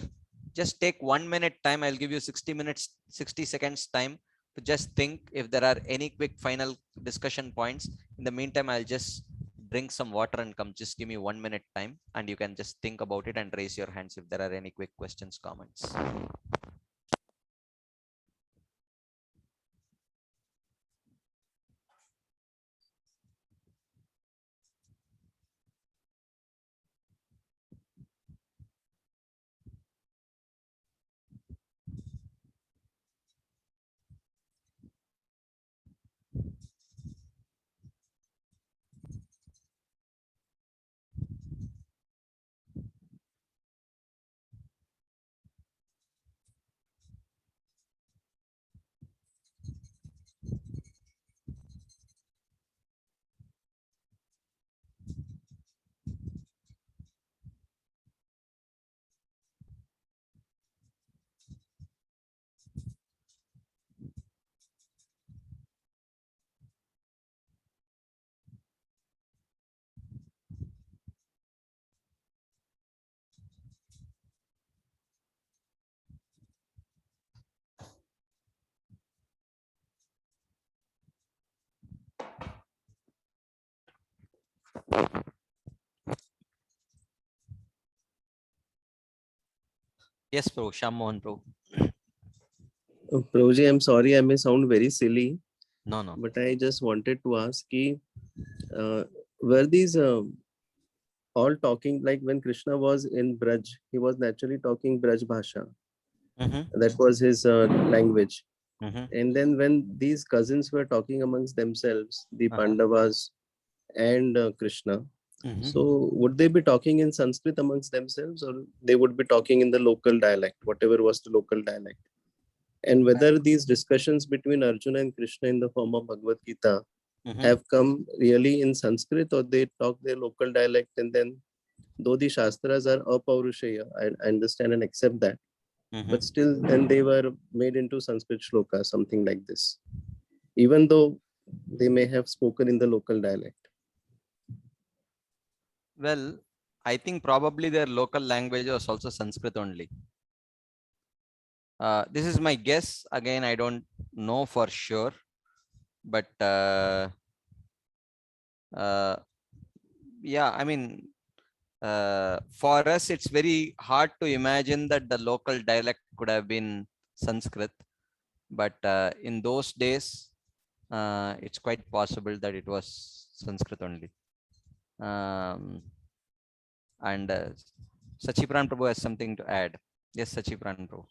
Just take 1 minute time. I'll give you 60 minutes, 60 seconds time to just think if there are any quick final discussion points. In the meantime, I'll just drink some water and come. Just give me 1 minute time, and you can just think about it and raise your hands if there are any quick questions, comments. Yes, Prabhu. Shyam Mohan Prabhu. Prabhuji, I'm sorry, I may sound very silly, No, no. but I just wanted to ask, were these all talking like when Krishna was in Braj, he was naturally talking Braj Bhasha. That was his language. And then when these cousins were talking amongst themselves, the Pandavas and Krishna, so would they be talking in Sanskrit amongst themselves, or they would be talking in the local dialect, whatever was the local dialect? And whether these discussions between Arjuna and Krishna in the form of Bhagavad Gita have come really in Sanskrit, or they talk their local dialect, and then though the Shastras are apaurushaya, I understand and accept that, but still then they were made into Sanskrit shloka, something like this, even though they may have spoken in the local dialect. Well, I think probably their local language was also Sanskrit only. This is my guess. Again, I don't know for sure, but yeah, I mean, for us, it's very hard to imagine that the local dialect could have been Sanskrit, but in those days, it's quite possible that it was Sanskrit only. And Sachipran Prabhu has something to add. Yes, Sachipran Prabhu.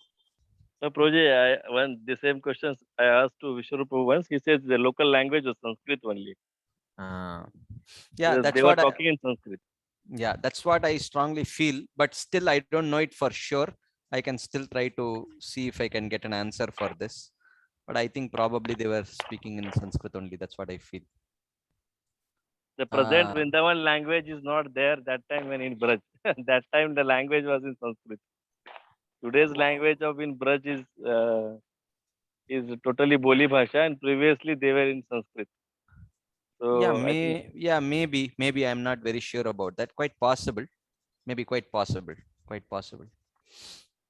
No, Prabhuji, when the same questions I asked to Vishwarupa once, he says the local language was Sanskrit only. Yeah, They were talking in Sanskrit. Yeah, that's what I strongly feel, but still I don't know it for sure. I can still try to see if I can get an answer for this, but I think probably they were speaking in Sanskrit only. That's what I feel. The present Vrindavan language is not there that time when in Braj. That time the language was in Sanskrit. Today's language of in Braj is totally Boli Bhasha, and previously they were in Sanskrit. So yeah, maybe I'm not very sure about that. Quite possible. Maybe quite possible. Quite possible.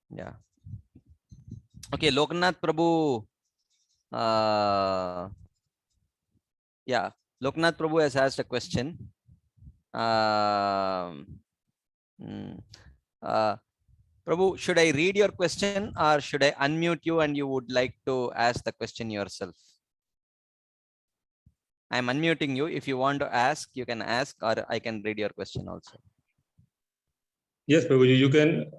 Yeah. Okay, Loknath Prabhu. Yeah, Loknath Prabhu has asked a question. Prabhu, should I read your question or should I unmute you and you would like to ask the question yourself? I'm unmuting you. If you want to ask, you can ask, or I can read your question also. Yes, Prabhuji, you can.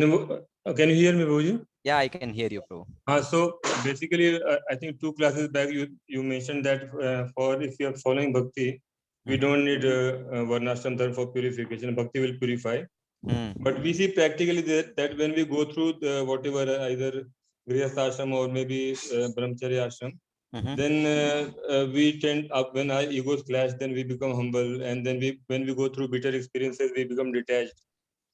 Can you hear me, Prabhuji? Yeah, I can hear you, Prabhu. So basically, I think 2 classes back, you mentioned that for if you are following Bhakti, we don't need Varnashram Dharma for purification. Bhakti will purify. But we see practically that when we go through the whatever either Grihastha Ashram or maybe Brahmacharya Ashram, then we tend up when our egos clash, then we become humble, and then when we go through bitter experiences, we become detached.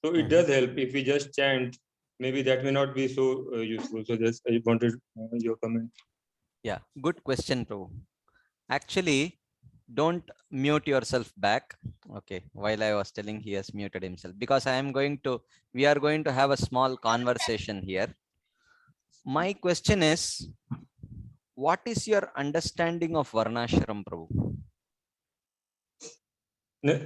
So it does help if we just chant. Maybe that may not be so useful. So just I wanted your comment. Yeah, good question, Prabhu. Actually, don't mute yourself back. Okay, while I was telling, he has muted himself because we are going to have a small conversation here. My question is, what is your understanding of Varnashram, Prabhu?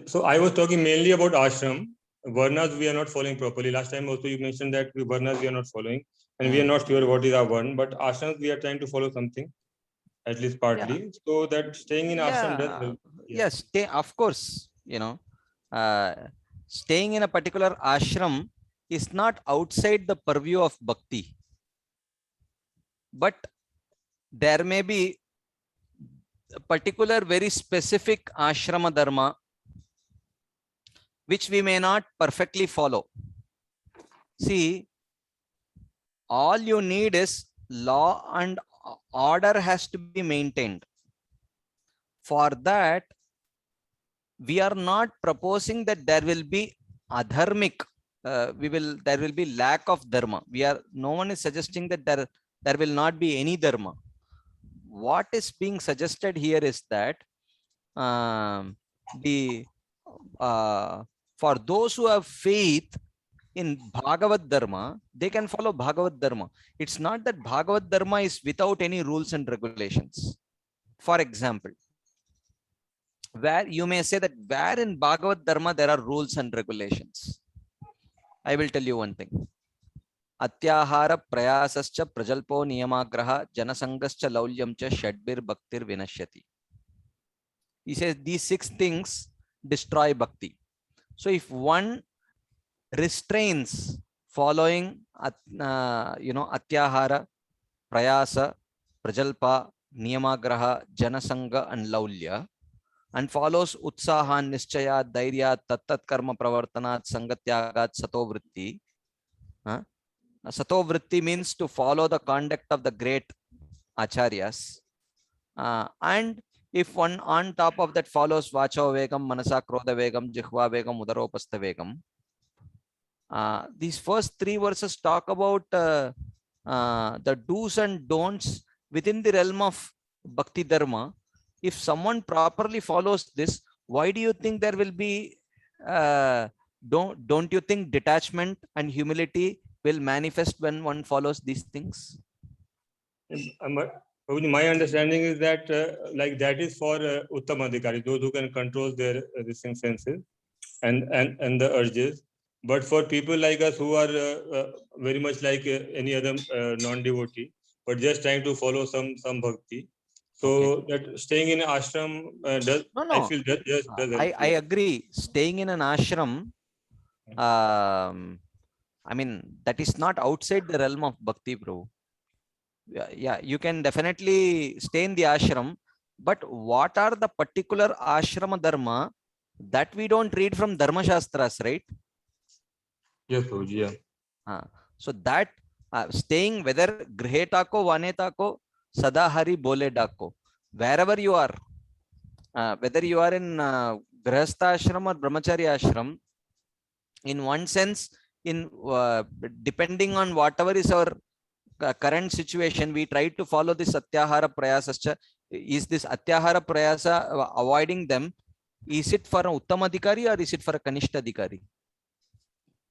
So I was talking mainly about ashram. Varnas we are not following properly. Last time also you mentioned that Varnas we are not following, and we are not sure what is our Varn, but ashrams we are trying to follow something, at least partly. Yeah. So that staying in ashram does help. Yes, of course, staying in a particular ashram is not outside the purview of bhakti, but there may be a particular very specific ashrama dharma which we may not perfectly follow. See, all you need is law and order has to be maintained. For that, we are not proposing that there will be adharmic, there will be lack of dharma. No one is suggesting that there will not be any dharma. What is being suggested here is that for those who have faith in Bhagavad Dharma, they can follow Bhagavad Dharma. It's not that Bhagavad Dharma is without any rules and regulations. For example, where you may say that where in Bhagavad Dharma there are rules and regulations. I will tell you one thing. atyahara prayasascha prajalpo niyamagraha janasangascha laulyamcha shadbir bhaktir vinashyati. He says these 6 things destroy bhakti. So if one restrains following atyahara, prayasa, prajalpa, niyamagraha, janasanga and laulya, and follows utsahan, nischaya, dairya, tattat karma pravartanat, sangatyagat, satovritti. Satovritti means to follow the conduct of the great acharyas. And if one on top of that follows vacho vegam, manasa krodha vegam, jihva vegam, udaropastha vegam. These first 3 verses talk about the do's and don'ts within the realm of bhakti dharma. If someone properly follows this, why do you think there will be don't you think detachment and humility will manifest when one follows these things? My understanding is that like that is for uttamadhikari, those who can control their senses and the urges. But for people like us who are very much like any other non-devotee, but just trying to follow some bhakti, so that staying in ashram does, No. I feel that just doesn't. I agree. Staying in an ashram, I mean, that is not outside the realm of bhakti, bro. Yeah, you can definitely stay in the ashram, but what are the particular ashrama dharma that we don't read from dharma shastras, right? Yes, Prabhuji, yeah. So that staying, whether grihetako, vanetako, sada hari bole dako, wherever you are, whether you are in grihastha ashram or brahmachari ashram, in one sense, in depending on whatever is our current situation, we try to follow this atyahara prayasascha. Is this atyahara prayasa avoiding them? Is it for an uttamadhikari or is it for a kanishthadhikari?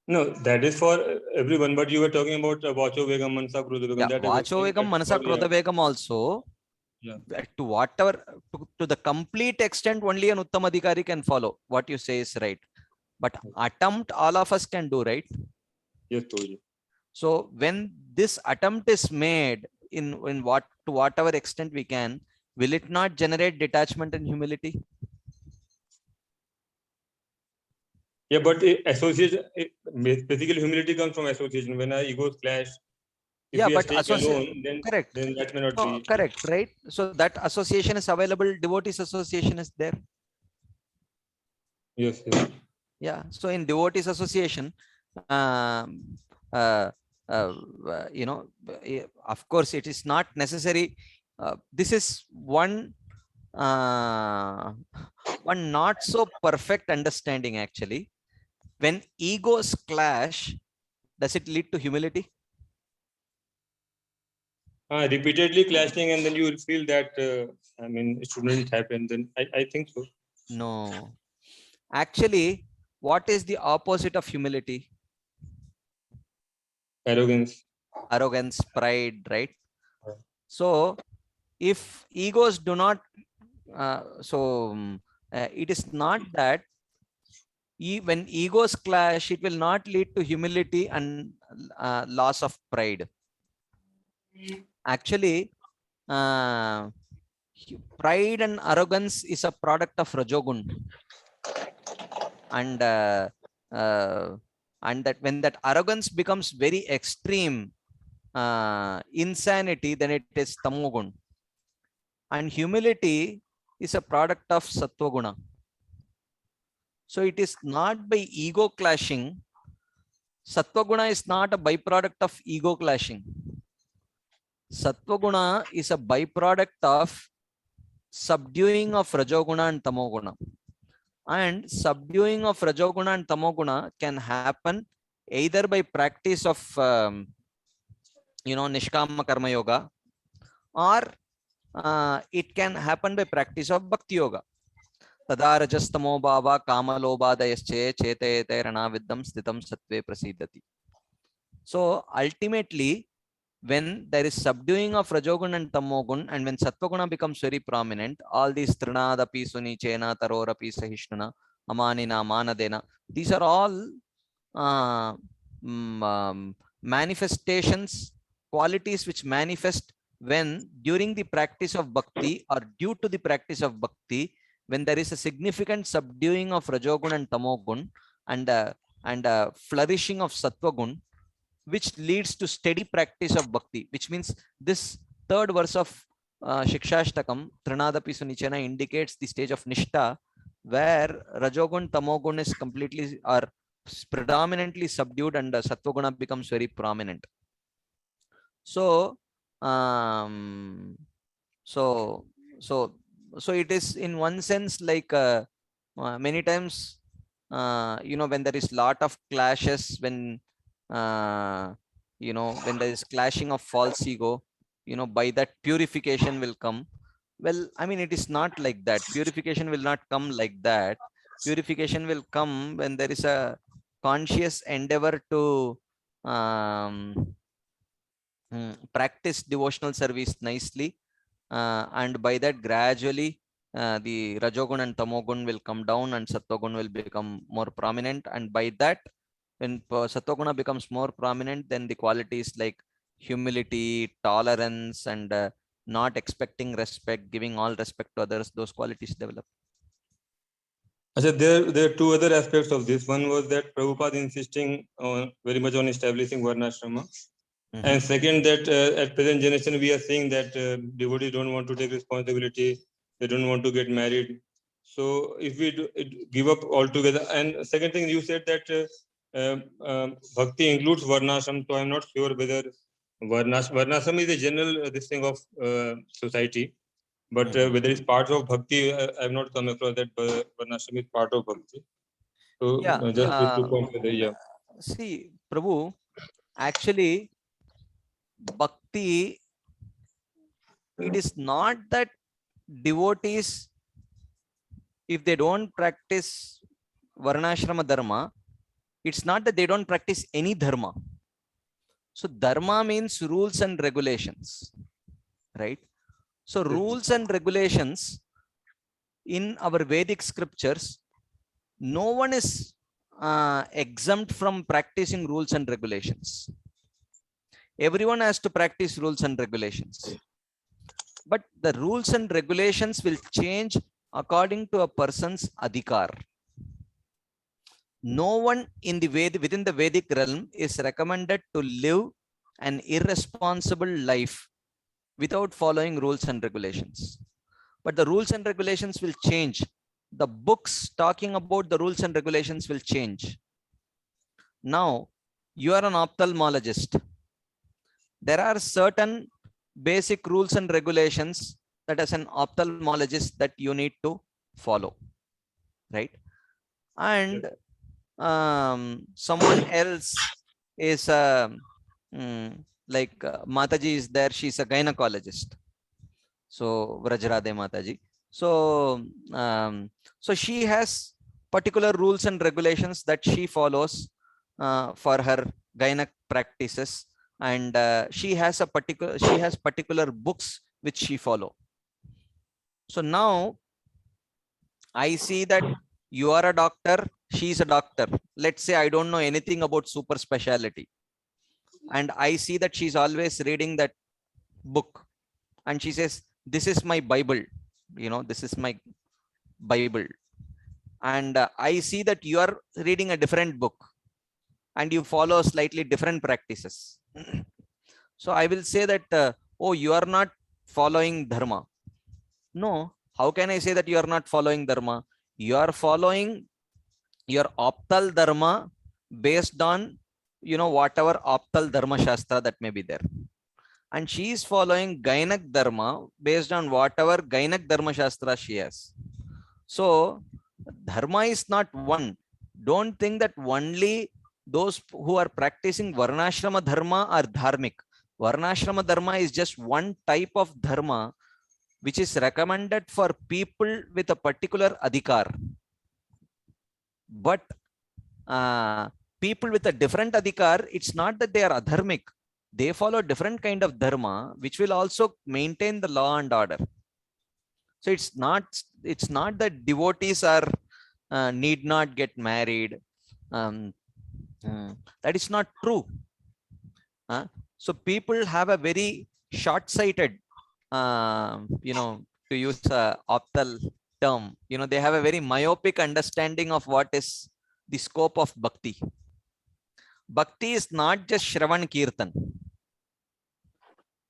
No, that is for everyone. But you were talking about vacho vegam, manasa krodha vegam. Yeah, vacho vegam, manasa krodha vegam also. Yeah. To whatever, to the complete extent, only an uttamadhikari can follow. What you say is right. But attempt, all of us can do, right? Yes, Prabhuji. So when this attempt is made in what to whatever extent we can, will it not generate detachment and humility? Yeah, but association, basically humility comes from association. When our egos clash, if we are staying alone, then correct. Then that may not be correct, right? So that association is available. Devotees association is there. Yes, yes. Yeah. So in devotees association, you know, of course, it is not necessary. This is one not so perfect understanding actually. When egos clash, does it lead to humility? Repeatedly clashing, and then you will feel that I mean, it shouldn't happen. Then I think so. No. Actually, what is the opposite of humility? Arrogance. Arrogance, pride, right? So if egos do not, it is not that when egos clash, it will not lead to humility and loss of pride. Actually, pride and arrogance is a product of Rajogun. And that when that arrogance becomes very extreme, insanity, then it is Tamogun. And humility is a product of Sattva-guna. So it is not by ego clashing. Sattva-guna is not a byproduct of ego clashing. Sattva-guna is a byproduct of subduing of Rajoguna and Tamoguna. And subduing of Rajoguna and Tamoguna can happen either by practice of Nishkama Karma Yoga, or it can happen by practice of Bhakti Yoga. Tada rajastamo bhava kamalobhadayasche chetayete ranaviddam sthitam sattve prasidati. So ultimately, when there is subduing of Rajogun and Tamogun, and when Sattvaguna becomes very prominent, all these Trinadapi, Sunichena, Tarorapi, Sahishnuna, Amanina, Manadena, these are all manifestations, qualities which manifest when during the practice of bhakti or due to the practice of bhakti, when there is a significant subduing of rajogun and tamogun and flourishing of sattvagun, which leads to steady practice of bhakti, which means this third verse of Shikshashtakam, Trinadapi Sunichana, indicates the stage of Nishta, where Rajogun, Tamogun is completely or predominantly subdued and Sattva-guna becomes very prominent. So, so it is in one sense like many times, when there is lot of clashes, when when there is clashing of false ego, by that purification will come. Well, I mean, it is not like that. Purification will not come like that. Purification will come when there is a conscious endeavor to practice devotional service nicely, and by that gradually the Rajogun and Tamogun will come down and Sattvagun will become more prominent, and by that, when Sattva-guna becomes more prominent, then the qualities like humility, tolerance, and not expecting respect, giving all respect to others, those qualities develop. Achha, there are two other aspects of this. One was that Prabhupada insisting very much on establishing Varnashrama. And second, that at present generation, we are seeing that devotees don't want to take responsibility. They don't want to get married. So if we give up altogether, and second thing, you said that bhakti includes varnashram, so I'm not sure whether varnashram is a general this thing of society, but whether it's part of bhakti, I've not come across that varnashram is part of bhakti. So yeah, just to consider, yeah. See, Prabhu, actually, bhakti, it is not that devotees, if they don't practice varnashrama dharma, it's not that they don't practice any dharma. So dharma means rules and regulations, right? So rules and regulations in our Vedic scriptures, no one is exempt from practicing rules and regulations. Everyone has to practice rules and regulations. But the rules and regulations will change according to a person's adhikar. No one in the within the Vedic realm is recommended to live an irresponsible life without following rules and regulations. But the rules and regulations will change. The books talking about the rules and regulations will change. Now, you are an ophthalmologist. There are certain basic rules and regulations that as an ophthalmologist that you need to follow, right? And someone else is like Mataji is there, she's a gynecologist. So Vrajrade Mataji. So so she has particular rules and regulations that she follows for her gynec practices, and she has particular books which she follow. So now I see that you are a doctor, she is a doctor. Let's say I don't know anything about super specialty, and I see that she's always reading that book, and she says, this is my Bible, this is my Bible. And I see that you are reading a different book and you follow slightly different practices. So I will say that, oh, you are not following dharma. No, how can I say that you are not following dharma? You are following your optal dharma based on, whatever optal dharma shastra that may be there. And she is following Gainak dharma based on whatever Gainak dharma shastra she has. So dharma is not one. Don't think that only those who are practicing varnashrama dharma are dharmic. Varnashrama dharma is just one type of dharma which is recommended for people with a particular adhikar. But people with a different adhikar, it's not that they are adharmic. They follow different kind of dharma which will also maintain the law and order. So it's not that devotees are need not get married. That is not true. So people have a very short-sighted, to use a optal term, they have a very myopic understanding of what is the scope of bhakti. Bhakti is not just Shravan Kirtan.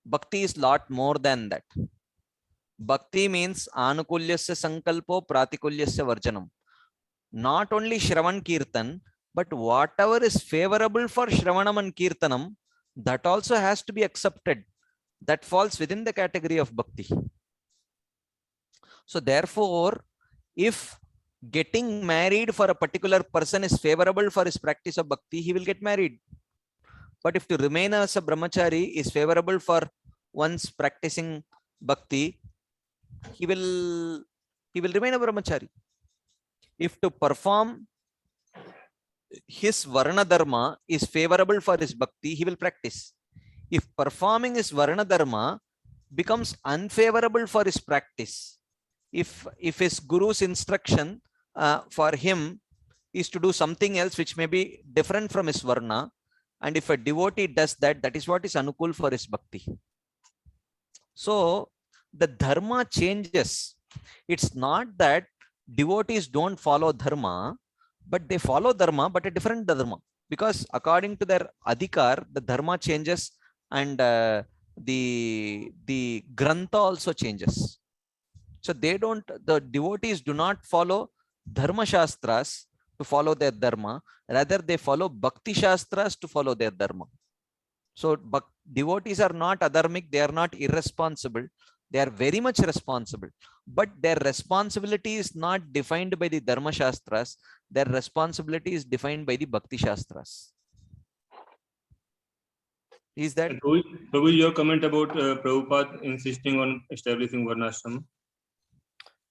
Bhakti is lot more than that. Bhakti means anukulyasya sankalpo pratikulyasya varjanam. Not only Shravan Kirtan, but whatever is favorable for Shravanam and Kirtanam, that also has to be accepted. That falls within the category of bhakti. So therefore, if getting married for a particular person is favorable for his practice of bhakti, he will get married. But if to remain as a brahmachari is favorable for one's practicing bhakti, he will remain a brahmachari. If to perform his varna dharma is favorable for his bhakti, he will practice. If performing his varna dharma becomes unfavorable for his practice, if his guru's instruction for him is to do something else which may be different from his varna, and if a devotee does that, that is what is anukul for his bhakti. So the dharma changes. It's not that devotees don't follow dharma, but they follow dharma, but a different dharma, because according to their adhikar, the dharma changes, and the grantha also changes. So the devotees do not follow dharma shastras to follow their dharma, rather they follow bhakti shastras to follow their dharma. So devotees are not adharmic, they are not irresponsible, they are very much responsible, but their responsibility is not defined by the dharma shastras, their responsibility is defined by the bhakti shastras. Is that? Prabhu, your comment about Prabhupada insisting on establishing Varnashram?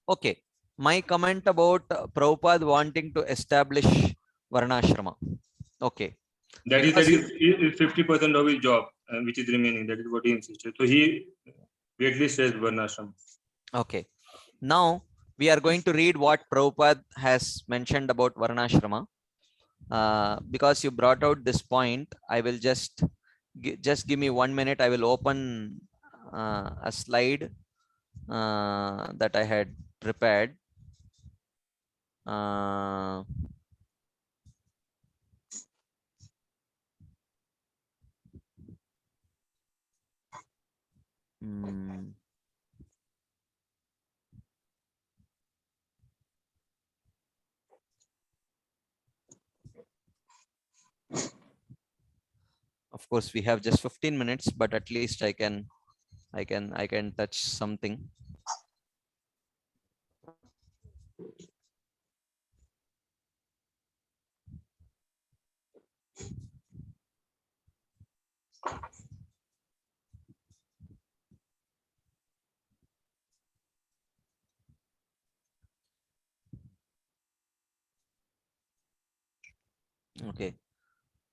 Okay, my comment about Prabhupada wanting to establish Varnashrama. Okay. That is 50% of his job, which is remaining. That is what he insisted. So he at least says Varnashram. Okay. Now we are going to read what Prabhupada has mentioned about Varnashrama. Because you brought out this point, I will just give me 1 minute. I will open a slide that I had prepared. Of course, we have just 15 minutes, but at least I can touch something.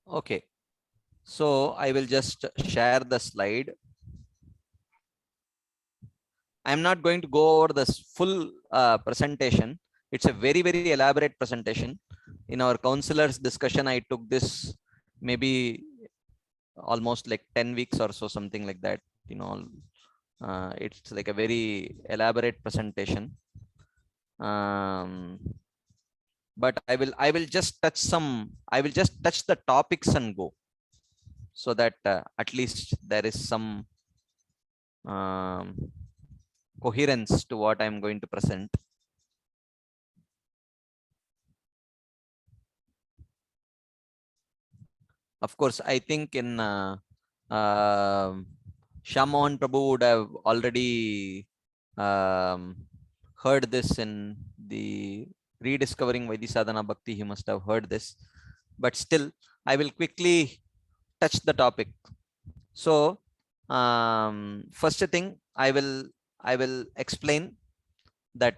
Okay. So I will just share the slide. I'm not going to go over this full presentation. It's a very, very elaborate presentation. In our counselor's discussion, I took this maybe almost like 10 weeks or so, something like that. It's like a very elaborate presentation. But I will just touch the topics and go, so that at least there is some coherence to what I'm going to present. Of course, I think in Shyamohan Prabhu would have already heard this in the Rediscovering Vaidhi Bhakti. He must have heard this, but still I will quickly touch the topic. So first thing, I will explain that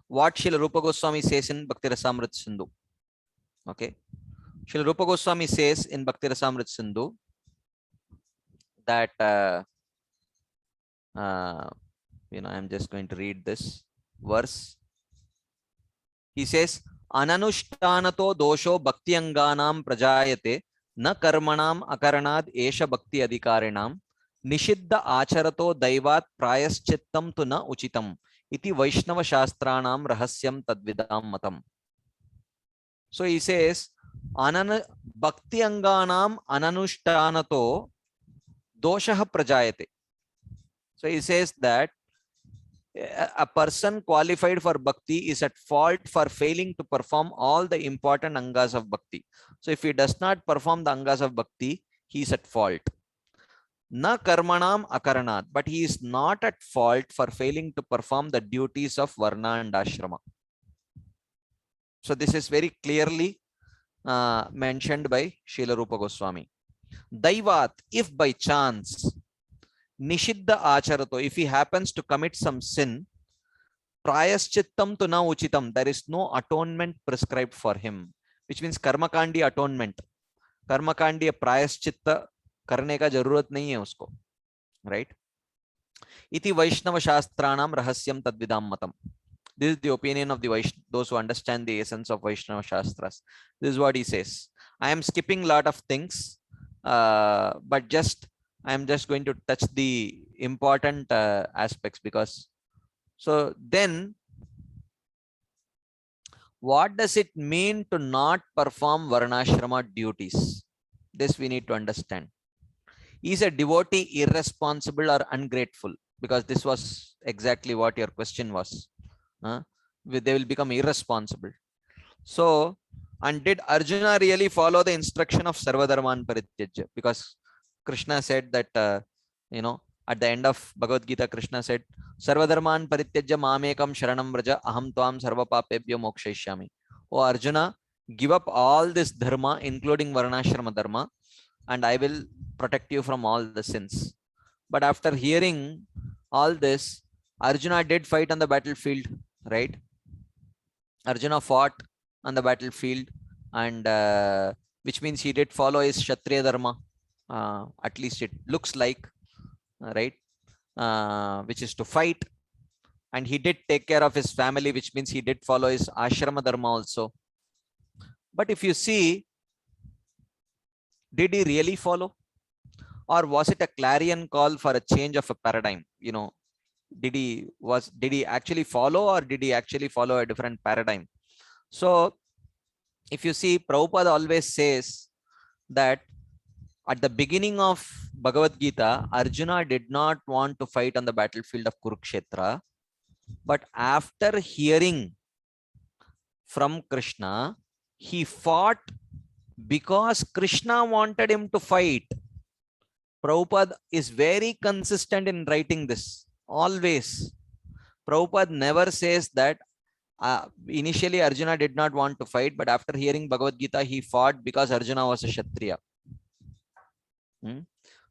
what Srila Rupa Goswami says in Bhakti Rasamrita Sindhu. Okay, Srila Rupa Goswami says in Bhakti Rasamrita Sindhu that I'm just going to read this verse. He says, Ananushthanato dosho bhakti anganam prajayate न कर्मणाम अकरणाद एष भक्ति अधिकारिणाम निषिद्ध आचरतो दैवात् प्रायश्चित्तं तु न उचितम् इति वैष्णव शास्त्राणां रहस्यं तद्विदां मतम्. So he says bhakti anganam ananushthanato doshah prajayate. So he says that a person qualified for bhakti is at fault for failing to perform all the important angas of bhakti. So if he does not perform the angas of bhakti, he is at fault. Na karmanam akaranat, but he is not at fault for failing to perform the duties of varna and ashrama. So this is very clearly mentioned by Srila Rupa Goswami. Daivat, if by chance, Nishiddha Acharato, if he happens to commit some sin, Prayaschittam tu na uchitam, there is no atonement prescribed for him, which means Karmakandi atonement. Karmakandi Prayaschitta karne ka jarurat nahi hai usko, right? Iti Vaishnava Shastranam Rahasyam Tadvidam Matam. This is the opinion of the those who understand the essence of Vaishnava Shastras. This is what he says. I am skipping a lot of things, but I am just going to touch the important aspects because. So then, what does it mean to not perform Varnashrama duties? This we need to understand. Is a devotee irresponsible or ungrateful? Because this was exactly what your question was. They will become irresponsible. So, and did Arjuna really follow the instruction of Sarvadharman Parityajya? Because Krishna said that, at the end of Bhagavad Gita, Krishna said, Sarvadharman Parityajya mamekam sharanam vraja aham tvam sarva papebhyo mokshayishyami. Oh Arjuna, give up all this dharma, including Varnashrama dharma, and I will protect you from all the sins. But after hearing all this, Arjuna did fight on the battlefield, right? Arjuna fought on the battlefield, and which means he did follow his Kshatriya dharma. At least it looks like, right? Which is to fight. And he did take care of his family, which means he did follow his ashrama dharma also. But if you see, did he really follow? Or was it a clarion call for a change of a paradigm? Did he actually follow, or did he actually follow a different paradigm? So if you see, Prabhupada always says that at the beginning of Bhagavad Gita, Arjuna did not want to fight on the battlefield of Kurukshetra, but after hearing from Krishna, he fought because Krishna wanted him to fight. Prabhupada is very consistent in writing this. Always. Prabhupada never says that initially Arjuna did not want to fight, but after hearing Bhagavad Gita, he fought because Arjuna was a Kshatriya.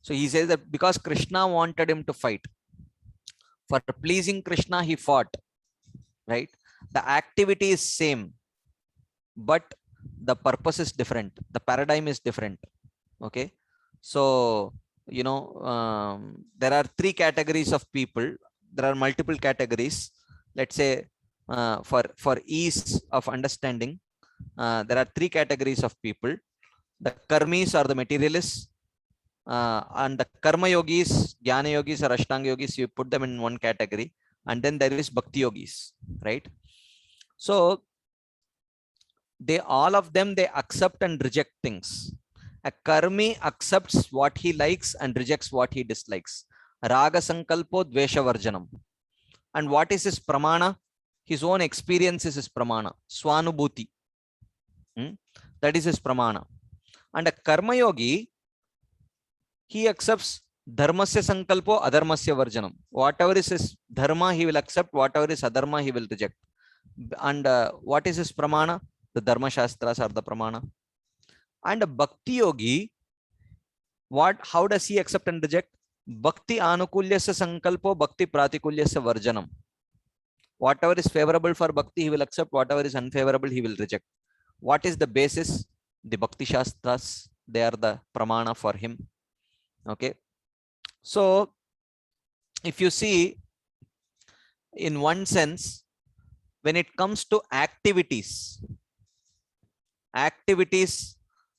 So he says that because Krishna wanted him to fight. For pleasing Krishna, he fought. Right? The activity is same, but the purpose is different. The paradigm is different. Okay. So, there are three categories of people. There are multiple categories. Let's say for ease of understanding, there are three categories of people. The karmis are the materialists, and the karma yogis, jnana yogis or ashtanga yogis, you put them in one category. And then there is bhakti yogis, right? So all of them accept and reject things. A karmi accepts what he likes and rejects what he dislikes. Raga sankalpo dvesha varjanam. And what is his pramana? His own experience is his pramana. Swanubhuti. That is his pramana. And a karma yogi, he accepts dharmasya sankalpo adharmasya varjanam. Whatever is his dharma, he will accept. Whatever is adharma, he will reject. And what is his pramana? The dharma shastras are the pramana. And a bhakti yogi, how does he accept and reject? Bhakti anukulyasya sankalpo, bhakti pratikulyasya varjanam. Whatever is favorable for bhakti, he will accept. Whatever is unfavorable, he will reject. What is the basis? The bhakti shastras. They are the pramana for him. Okay. So if you see, in one sense, when it comes to activities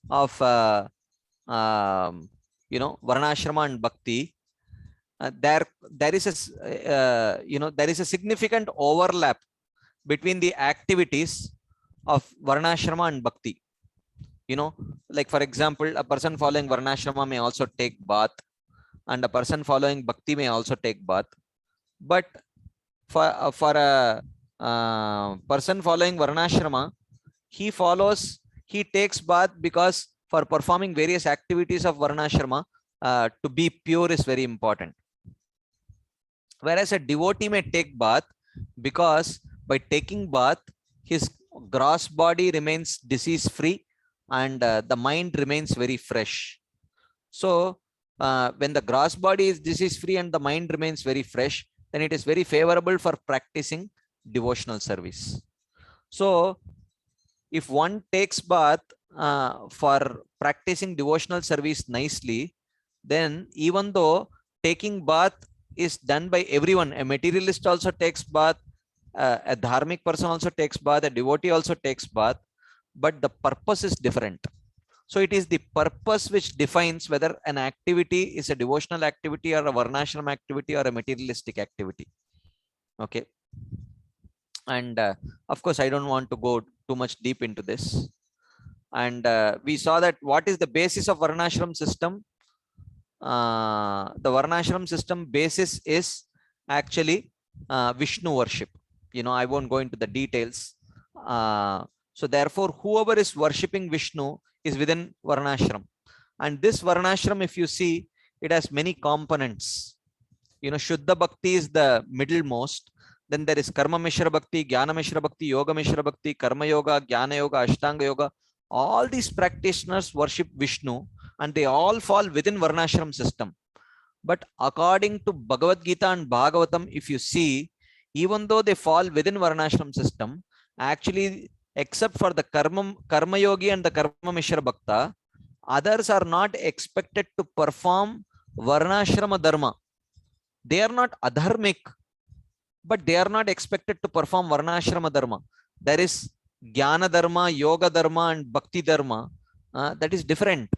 of varnashrama and bhakti, there is there is a significant overlap between the activities of varnashrama and bhakti. Like for example, a person following varnashrama may also take bath, and a person following bhakti may also take bath. But for a person following varnashrama, he takes bath because for performing various activities of varnashrama, to be pure is very important. Whereas a devotee may take bath because by taking bath, his gross body remains disease free and the mind remains very fresh. So when the gross body is disease free and the mind remains very fresh, then it is very favorable for practicing devotional service. So if one takes bath for practicing devotional service nicely, then even though taking bath is done by everyone, a materialist also takes bath, a dharmic person also takes bath, a devotee also takes bath, but the purpose is different. So it is the purpose which defines whether an activity is a devotional activity or a varnashram activity or a materialistic activity. Okay. And of course, I don't want to go too much deep into this. And we saw that what is the basis of varnashram system? The varnashram system basis is actually Vishnu worship. I won't go into the details. So therefore, whoever is worshipping Vishnu is within varnashram. And this varnashram, if you see, it has many components. Shuddha Bhakti is the middlemost. Then there is Karma Mishra Bhakti, Jnana Mishra Bhakti, Yoga Mishra Bhakti, Karma Yoga, Jnana Yoga, Ashtanga Yoga. All these practitioners worship Vishnu and they all fall within varnashram system. But according to Bhagavad Gita and Bhagavatam, if you see, even though they fall within varnashram system, actually, except for the Karma Yogi and the Karma Mishra Bhakta, others are not expected to perform varnashrama dharma. They are not adharmic, but they are not expected to perform varnashrama dharma. There is Jnana dharma, Yoga dharma, and Bhakti dharma. That is different.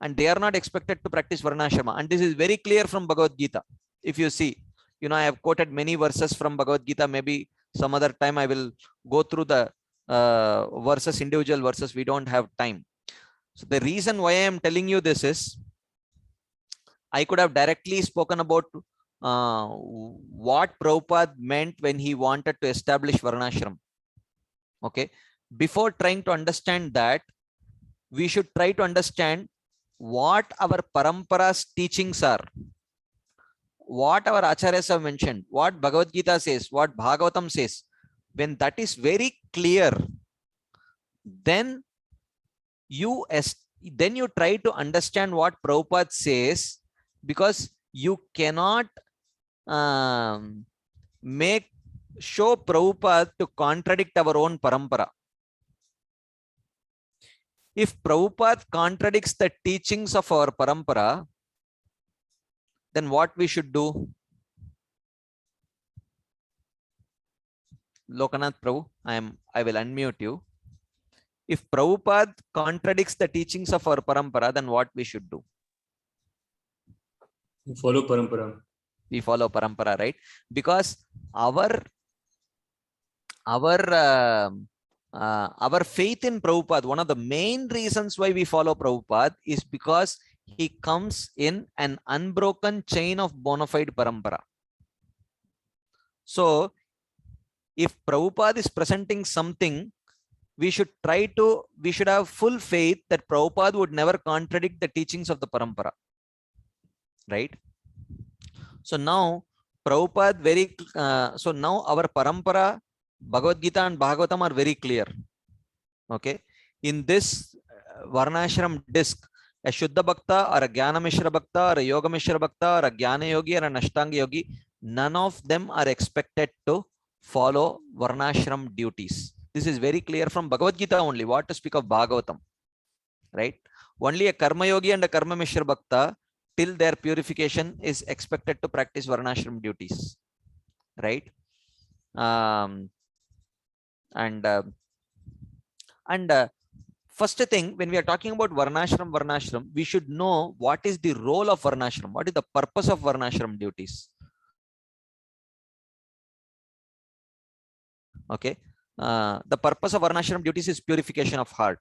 And they are not expected to practice varnashrama. And this is very clear from Bhagavad Gita. If you see, I have quoted many verses from Bhagavad Gita. Maybe some other time I will go through the verses, individual verses. We don't have time. So the reason why I am telling you this is, I could have directly spoken about what Prabhupada meant when he wanted to establish varnashram. Okay. Before trying to understand that, we should try to understand what our parampara's teachings are, what our acharyas have mentioned, what Bhagavad Gita says, what Bhagavatam says. When that is very clear, then you try to understand what Prabhupada says, because you cannot show Prabhupada to contradict our own parampara. If Prabhupada contradicts the teachings of our parampara, then what we should do? Lokanath Prabhu, I will unmute you. If Prabhupada contradicts the teachings of our parampara, then what we should do? Follow parampara. We follow parampara, right? Because our faith in Prabhupada, one of the main reasons why we follow Prabhupada is because he comes in an unbroken chain of bona fide parampara. So if Prabhupada is presenting something, we should have full faith that Prabhupada would never contradict the teachings of the parampara, right? So now Prabhupada so now our parampara, Bhagavad Gita and Bhagavatam are very clear. Okay. In this varnashram disc, a Shuddha Bhakta or a Jnana Mishra Bhakta or a Yoga Mishra Bhakta or a Jnana Yogi or an Ashtanga Yogi, none of them are expected to follow varnashram duties. This is very clear from Bhagavad Gita only. What to speak of Bhagavatam, right? Only a Karma Yogi and a Karma Mishra Bhakta, till their purification, is expected to practice varnashram duties, right? First thing, when we are talking about Varnashram, we should know what is the role of Varnashram, what is the purpose of Varnashram duties. Okay, the purpose of Varnashram duties is purification of heart.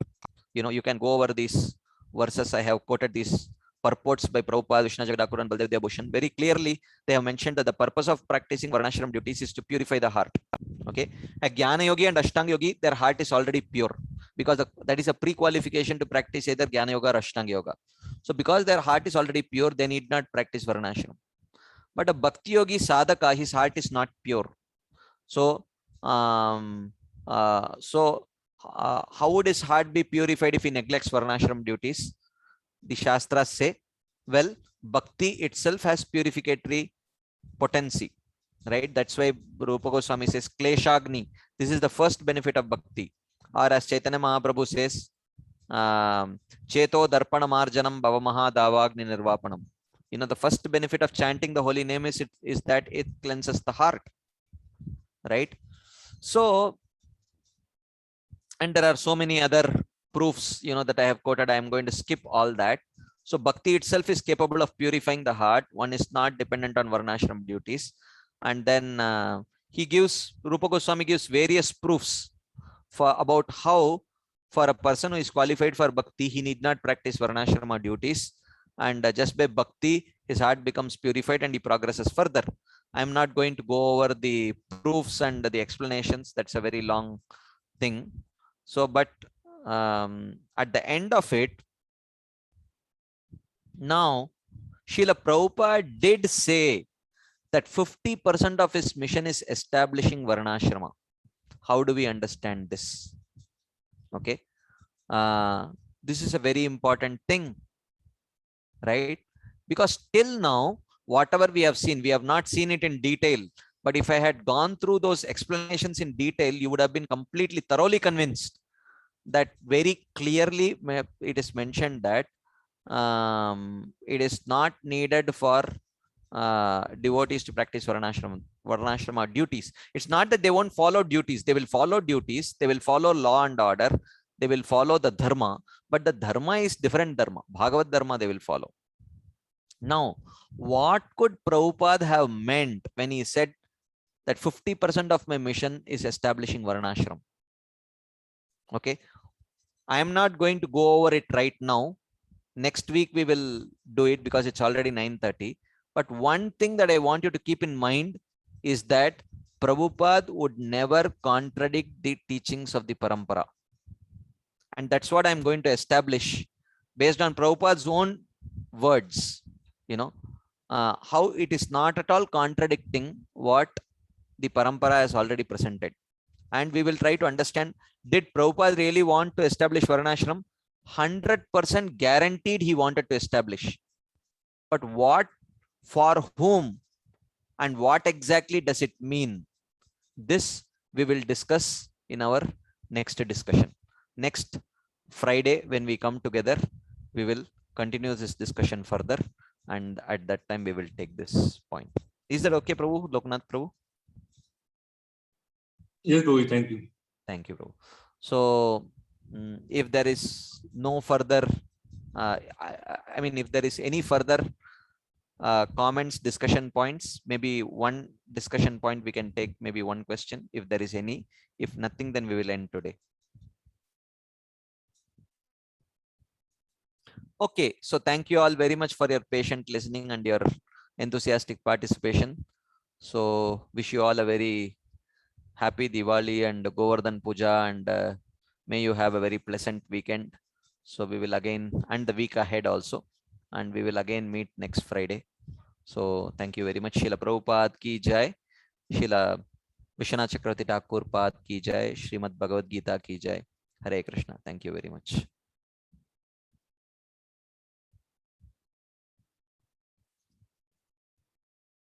You know, you can go over these verses. I have quoted these purports by Prabhupada, Vishnu Jagadakur, and Baldev Bhushan. Very clearly, they have mentioned that the purpose of practicing Varnashram duties is to purify the heart. Okay, a Jnana Yogi and Ashtanga Yogi, their heart is already pure, because that is a pre-qualification to practice either Jnana Yoga or Ashtanga Yoga. So because their heart is already pure, they need not practice Varnashram. But a Bhakti Yogi sadhaka, his heart is not pure. So, how would his heart be purified if he neglects Varnashram duties? The Shastras say, well, Bhakti itself has purificatory potency, right? That's why Rupa Goswami says, Kleshagni. This is the first benefit of Bhakti. Or as Chaitanya Mahaprabhu says, Cheto Darpana Marjanam Bhavamaha Davagni Nirvapanam. You know, the first benefit of chanting the holy name is that it cleanses the heart, right? So, and there are so many other proofs, you know, that I have quoted. I am going to skip all that. So Bhakti itself is capable of purifying the heart. One is not dependent on Varnashram duties. And then Rupa Goswami gives various proofs about how, for a person who is qualified for Bhakti, he need not practice Varnashrama duties. And just by Bhakti, his heart becomes purified and he progresses further. I'm not going to go over the proofs and the explanations. That's a very long thing. So, but at the end of it, now, Srila Prabhupada did say that 50% of his mission is establishing Varnashrama. How do we understand this? Okay. This is a very important thing, right? Because till now, whatever we have seen, we have not seen it in detail. But if I had gone through those explanations in detail, you would have been completely, thoroughly convinced that very clearly it is mentioned that it is not needed for devotees to practice Varnashrama duties. It's not that they won't follow duties. They will follow duties. They will follow law and order. They will follow the dharma. But the dharma is different dharma. Bhagavad dharma they will follow. Now, what could Prabhupada have meant when he said that 50% of my mission is establishing Varnashram? Okay. I am not going to go over it right now. Next week we will do it because it's already 9:30. But one thing that I want you to keep in mind is that Prabhupada would never contradict the teachings of the Parampara. And that's what I'm going to establish based on Prabhupada's own words, you know, how it is not at all contradicting what the Parampara has already presented. And we will try to understand, did Prabhupada really want to establish Varnashram? 100% guaranteed he wanted to establish. But what, for whom, and what exactly does it mean? This we will discuss in our next discussion. Next Friday, when we come together, we will continue this discussion further. And at that time, we will take this point. Is that okay, Prabhu? Loknath Prabhu? Yes, Prabhu, thank you. Thank you, Prabhu. So, if there is no further, I mean, if there is any further comments, discussion points, maybe one discussion point we can take, maybe one question, if there is any. If nothing, then we will end today. Okay, so thank you all very much for your patient listening and your enthusiastic participation. So wish you all a very happy Diwali and Govardhan Puja, and may you have a very pleasant weekend. So we will again, and the week ahead also, and we will again meet next Friday. So thank you very much. Srila Prabhupada ki jai, Srila Vishwanath Chakravarti Thakur Pad ki jai, Srimad Bhagavad Gita ki jai. Hare Krishna. Thank you very much.